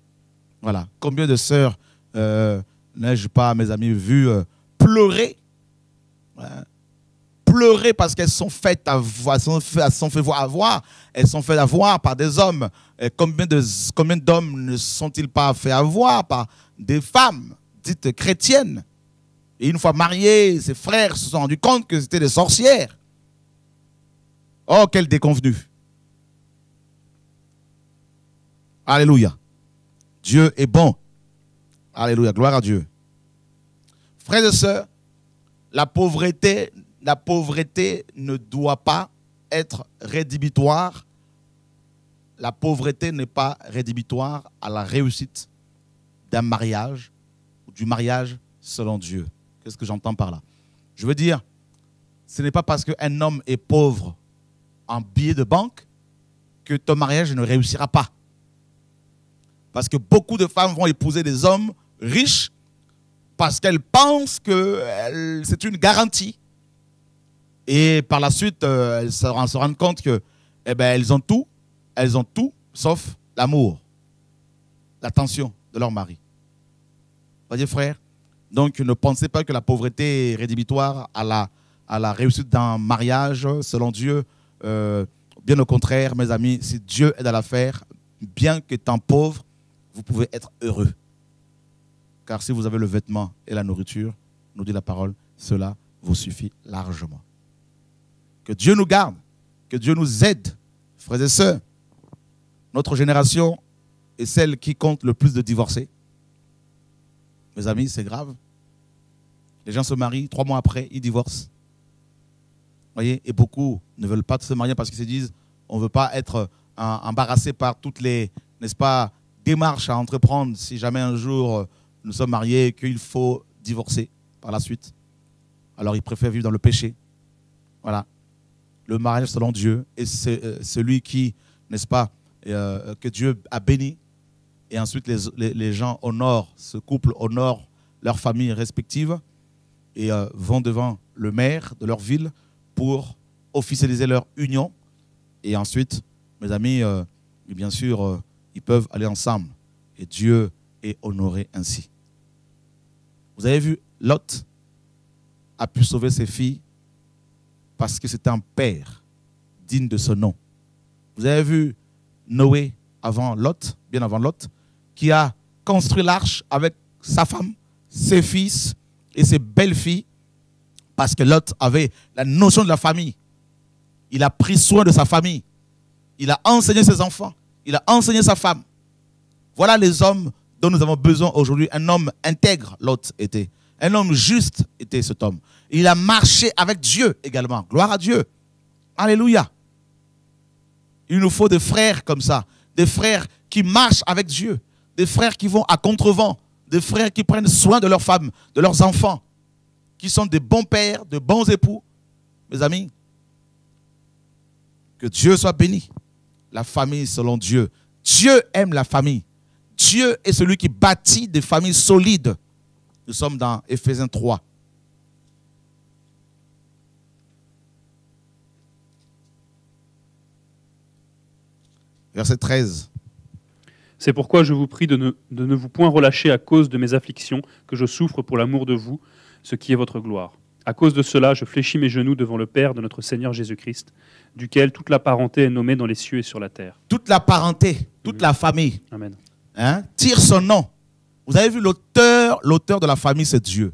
Voilà. Combien de sœurs n'ai-je pas, mes amis, vu pleurer pleurer parce qu'elles sont faites avoir, elles sont faites avoir par des hommes. Et combien d'hommes ne sont-ils pas fait avoir par des femmes dites chrétiennes? Et une fois mariés, ses frères se sont rendus compte que c'était des sorcières. Oh, quelle déconvenue. Alléluia. Dieu est bon. Alléluia. Gloire à Dieu. Frères et sœurs, la pauvreté ne doit pas être rédhibitoire. La pauvreté n'est pas rédhibitoire à la réussite d'un mariage ou du mariage selon Dieu. Qu'est-ce que j'entends par là? Je veux dire, ce n'est pas parce qu'un homme est pauvre en billets de banque que ton mariage ne réussira pas. Parce que beaucoup de femmes vont épouser des hommes riches parce qu'elles pensent que c'est une garantie. Et par la suite, elles se rendent compte que, elles ont tout sauf l'amour, l'attention de leur mari. Vous voyez, frère? Donc, ne pensez pas que la pauvreté est rédhibitoire à la réussite d'un mariage selon Dieu. Bien au contraire, mes amis, si Dieu est dans l'affaire, bien qu'étant pauvre, vous pouvez être heureux. Car si vous avez le vêtement et la nourriture, nous dit la parole, cela vous suffit largement. Que Dieu nous garde, que Dieu nous aide, frères et sœurs. Notre génération est celle qui compte le plus de divorcés. Mes amis, c'est grave. Les gens se marient, 3 mois après, ils divorcent. Voyez, et beaucoup ne veulent pas se marier parce qu'ils se disent on ne veut pas être embarrassé par toutes les, n'est-ce pas, démarches à entreprendre si jamais un jour nous sommes mariés et qu'il faut divorcer par la suite. Alors ils préfèrent vivre dans le péché. Voilà. Le mariage selon Dieu est celui qui, n'est-ce pas, que Dieu a béni. Et ensuite les gens honorent, ce couple honore leurs familles respectives et vont devant le maire de leur ville pour officialiser leur union. Et ensuite, mes amis, et bien sûr, ils peuvent aller ensemble. Et Dieu est honoré ainsi. Vous avez vu, Lot a pu sauver ses filles parce que c'était un père digne de ce nom. Vous avez vu Noé avant Lot, bien avant Lot, qui a construit l'arche avec sa femme, ses fils et ses belles-filles parce que Lot avait la notion de la famille. Il a pris soin de sa famille. Il a enseigné ses enfants. Il a enseigné sa femme. Voilà les hommes dont nous avons besoin aujourd'hui. Un homme intègre, Lot était. Un homme juste était cet homme. Il a marché avec Dieu également. Gloire à Dieu. Alléluia. Il nous faut des frères comme ça. Des frères qui marchent avec Dieu. Des frères qui vont à contrevent. Des frères qui prennent soin de leurs femmes, de leurs enfants. Qui sont des bons pères, de bons époux. Mes amis, que Dieu soit béni. La famille selon Dieu. Dieu aime la famille. Dieu est celui qui bâtit des familles solides. Nous sommes dans Éphésiens 3. Verset 13. C'est pourquoi je vous prie de ne vous point relâcher à cause de mes afflictions, que je souffre pour l'amour de vous, ce qui est votre gloire. À cause de cela, je fléchis mes genoux devant le Père de notre Seigneur Jésus-Christ, duquel toute la parenté est nommée dans les cieux et sur la terre. Toute la parenté, toute la famille. Amen. Tire son nom. Vous avez vu, l'auteur de la famille, c'est Dieu.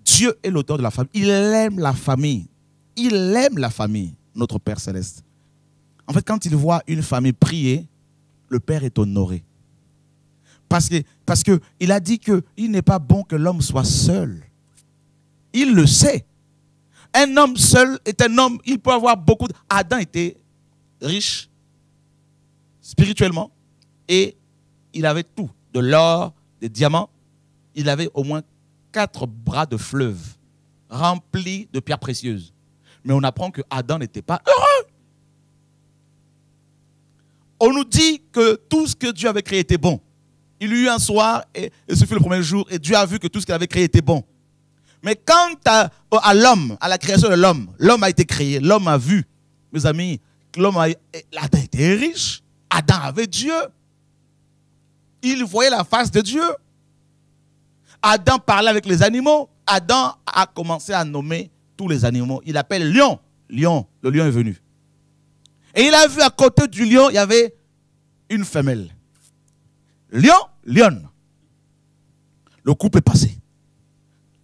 Dieu est l'auteur de la famille. Il aime la famille. Il aime la famille, notre Père Céleste. En fait, quand il voit une famille prier, le Père est honoré. Parce qu'il a dit qu'il n'est pas bon que l'homme soit seul. Il le sait. Un homme seul est un homme, il peut avoir beaucoup de... Adam était riche, spirituellement, et il avait tout, de l'or, des diamants. Il avait au moins 4 bras de fleuve remplis de pierres précieuses. Mais on apprend que Adam n'était pas heureux. On nous dit que tout ce que Dieu avait créé était bon. Il y eut un soir, et ce fut le premier jour, et Dieu a vu que tout ce qu'il avait créé était bon. Mais quant à l'homme, à la création de l'homme, l'homme a été créé, l'homme a vu, mes amis, Adam était riche, Adam avait Dieu. Il voyait la face de Dieu. Adam parlait avec les animaux. Adam a commencé à nommer tous les animaux. Il appelle lion. Lion, le lion est venu. Et il a vu à côté du lion, il y avait une femelle. Lion, lionne. Le couple est passé.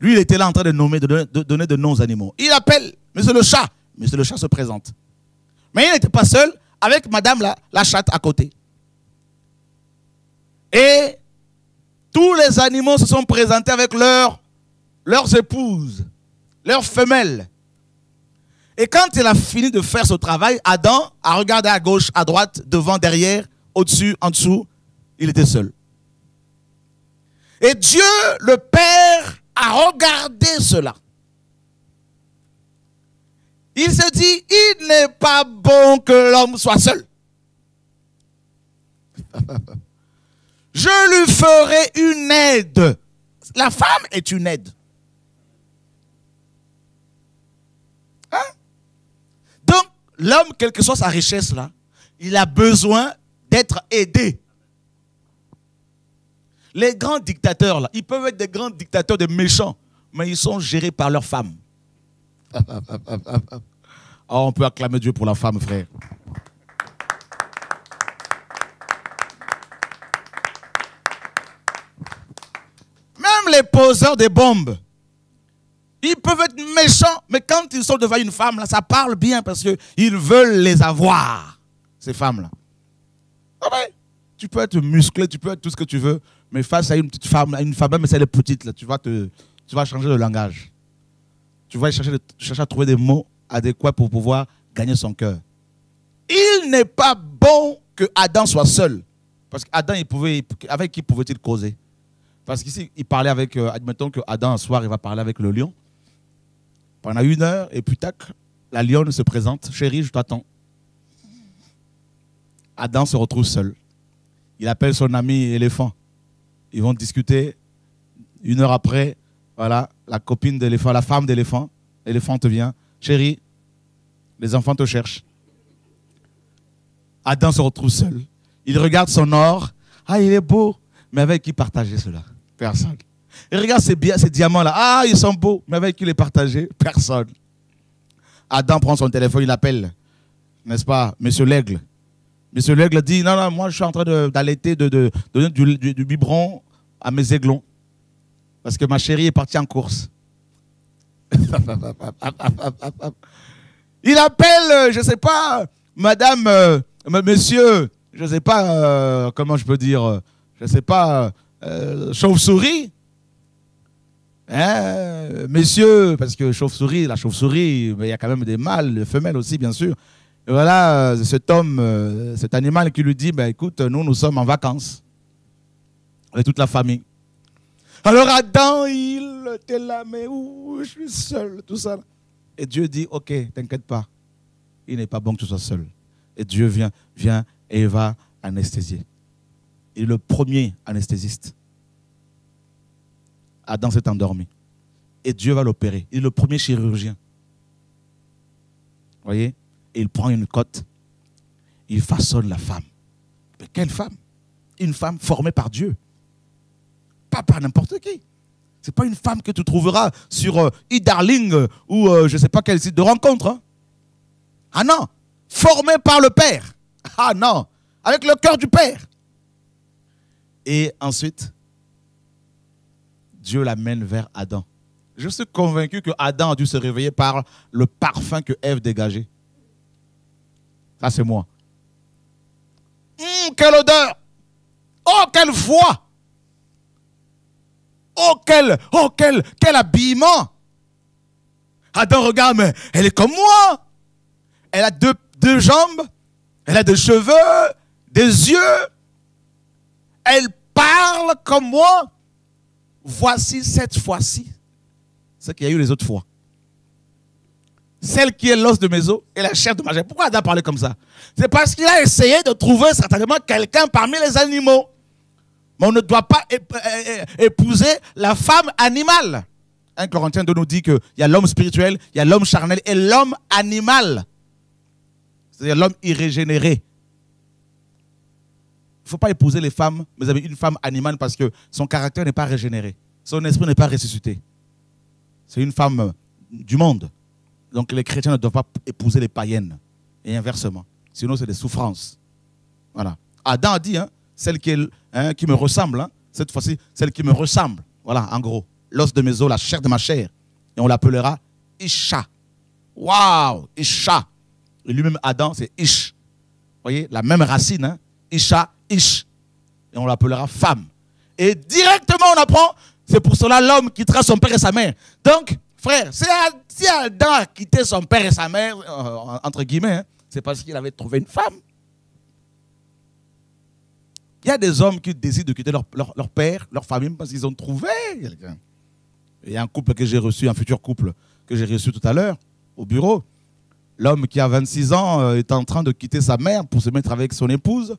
Lui, il était là en train de nommer, de donner de noms aux animaux. Il appelle monsieur le chat. Monsieur le chat se présente. Mais il n'était pas seul avec madame la chatte à côté. Et tous les animaux se sont présentés avec leurs épouses, leurs femelles. Et quand il a fini de faire ce travail, Adam a regardé à gauche, à droite, devant, derrière, au-dessus, en dessous. Il était seul. Et Dieu, le Père, a regardé cela. Il se dit, il n'est pas bon que l'homme soit seul. Je lui ferai une aide. La femme est une aide. Hein? Donc, l'homme, quelle que soit sa richesse là, il a besoin d'être aidé. Les grands dictateurs là, ils peuvent être des grands dictateurs, des méchants, mais ils sont gérés par leurs femmes. Oh, on peut acclamer Dieu pour la femme, frère. Même les poseurs des bombes, ils peuvent être méchants, mais quand ils sont devant une femme, là, ça parle bien parce qu'ils veulent les avoir, ces femmes-là. Ah ben, tu peux être musclé, tu peux être tout ce que tu veux, mais face à une petite femme, à une femme, même si elle est petite, là, tu vas changer de langage. Tu vas chercher à trouver des mots adéquats pour pouvoir gagner son cœur. Il n'est pas bon que Adam soit seul. Parce qu'Adam, avec qui pouvait-il causer? Parce qu'ici, il parlait avec, admettons que Adam, un soir, il va parler avec le lion. Pendant 1 heure, et puis tac, la lionne se présente. Chérie, je t'attends. Adam se retrouve seul. Il appelle son ami éléphant. Ils vont discuter. 1 heure après, voilà, la copine d'éléphant, la femme d'éléphant, l'éléphant te vient. Chérie, les enfants te cherchent. Adam se retrouve seul. Il regarde son or. Ah, il est beau. Mais avec qui partager cela? Personne. Il regarde ces diamants-là. Ah, ils sont beaux. Mais avec qui les partager? Personne. Adam prend son téléphone, il appelle. N'est-ce pas? Monsieur l'aigle. Monsieur l'aigle dit, non, non, moi je suis en train d'allaiter, de donner du biberon à mes aiglons. Parce que ma chérie est partie en course. Il appelle, je ne sais pas, madame, monsieur, je ne sais pas, comment je peux dire, je ne sais pas, chauve-souris. Hein, messieurs, parce que chauve-souris, la chauve-souris, il y a quand même des mâles, des femelles aussi, bien sûr. Et voilà, cet homme, cet animal qui lui dit, ben, écoute, nous sommes en vacances. Avec toute la famille. Alors Adam, il était là, mais où je suis seul, tout ça. Et Dieu dit, ok, t'inquiète pas. Il n'est pas bon que tu sois seul. Et Dieu vient et il va anesthésier. Il est le premier anesthésiste. Adam s'est endormi. Et Dieu va l'opérer. Il est le premier chirurgien. Vous voyez? Et il prend une cotte. Il façonne la femme. Mais quelle femme? Une femme formée par Dieu. Pas par n'importe qui. Ce n'est pas une femme que tu trouveras sur e-darling ou je ne sais pas quel site de rencontre. Hein. Ah non. Formée par le Père. Ah non. Avec le cœur du Père. Et ensuite, Dieu l'amène vers Adam. Je suis convaincu que Adam a dû se réveiller par le parfum que Ève dégageait. Ça, c'est moi. Quelle odeur! Oh, quelle voix! Oh, quel habillement! Adam regarde, mais elle est comme moi. Elle a deux jambes, elle a des cheveux, des yeux. Elle parle comme moi. Voici cette fois-ci ce qu'il y a eu les autres fois. Celle qui est l'os de mes os et la chair de ma chair. Pourquoi Adam parlait comme ça? C'est parce qu'il a essayé de trouver certainement quelqu'un parmi les animaux. Mais on ne doit pas épouser la femme animale. 1 Corinthiens 2 nous dit qu'il y a l'homme spirituel, il y a l'homme charnel et l'homme animal. C'est-à-dire l'homme irrégénéré. Il ne faut pas épouser les femmes, mais vous avez une femme animale parce que son caractère n'est pas régénéré. Son esprit n'est pas ressuscité. C'est une femme du monde. Donc les chrétiens ne doivent pas épouser les païennes. Et inversement. Sinon c'est des souffrances. Voilà. Adam a dit, hein, celle qui me ressemble, hein, cette fois-ci, celle qui me ressemble. Voilà, en gros. L'os de mes os, la chair de ma chair. Et on l'appellera Isha. Waouh, Isha. Et lui-même, Adam, c'est Ish. Vous voyez, la même racine, hein? Isha, Ish. Et on l'appellera femme. Et directement, on apprend, c'est pour cela l'homme quittera son père et sa mère. Donc, frère, si Adam a quitté son père et sa mère, entre guillemets, hein, c'est parce qu'il avait trouvé une femme. Il y a des hommes qui décident de quitter leur père, leur famille, parce qu'ils ont trouvé quelqu'un. Il y a un couple que j'ai reçu, un futur couple que j'ai reçu tout à l'heure, au bureau. L'homme qui a 26 ans est en train de quitter sa mère pour se mettre avec son épouse,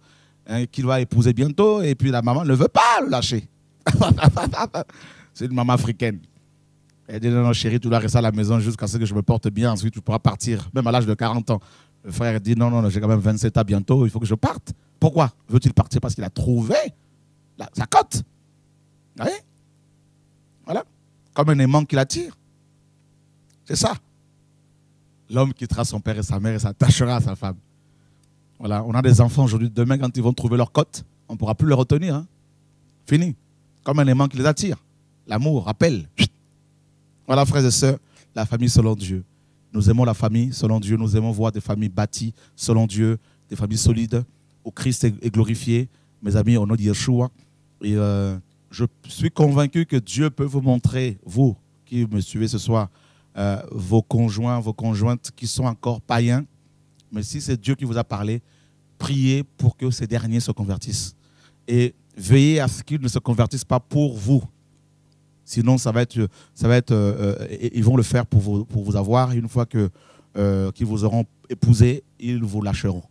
hein, qu'il va épouser bientôt, et puis la maman ne veut pas le lâcher. C'est une maman africaine. Elle dit, non, chérie, tu dois rester à la maison jusqu'à ce que je me porte bien, ensuite tu pourras partir, même à l'âge de 40 ans. Le frère dit, non, j'ai quand même 27 ans bientôt, il faut que je parte. Pourquoi veut-il partir? Parce qu'il a trouvé sa cote. Vous voyez? Voilà. Comme un aimant qui l'attire. C'est ça. L'homme quittera son père et sa mère et s'attachera à sa femme. Voilà. On a des enfants aujourd'hui. Demain, quand ils vont trouver leur cote, on ne pourra plus les retenir. Hein. Fini. Comme un aimant qui les attire. L'amour, rappelle. Voilà, frères et sœurs, la famille selon Dieu. Nous aimons la famille selon Dieu. Nous aimons voir des familles bâties selon Dieu, des familles solides, où Christ est glorifié. Mes amis, au nom de Yeshua. Et je suis convaincu que Dieu peut vous montrer, vous qui me suivez ce soir, vos conjoints, vos conjointes qui sont encore païens. Mais si c'est Dieu qui vous a parlé, priez pour que ces derniers se convertissent. Et veillez à ce qu'ils ne se convertissent pas pour vous. Sinon, ils vont le faire pour vous avoir. Une fois qu'ils vous auront épousé, ils vous lâcheront.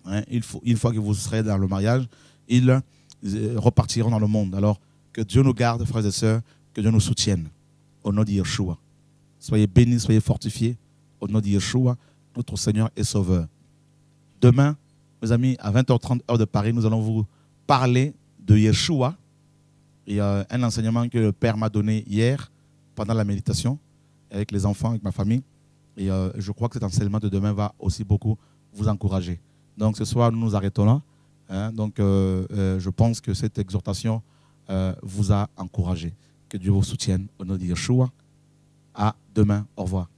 Hein, une fois que vous serez dans le mariage, ils repartiront dans le monde. Alors, que Dieu nous garde, frères et sœurs, que Dieu nous soutienne. Au nom de Yeshua. Soyez bénis, soyez fortifiés. Au nom de Yeshua, notre Seigneur et Sauveur. Demain, mes amis, à 20h30, heure de Paris, nous allons vous parler de Yeshua. Il y a un enseignement que le Père m'a donné hier, pendant la méditation, avec les enfants, avec ma famille. Et je crois que cet enseignement de demain va aussi beaucoup vous encourager. Donc ce soir, nous nous arrêtons là. Hein, donc je pense que cette exhortation vous a encouragé. Que Dieu vous soutienne au nom de Yeshua. À demain. Au revoir.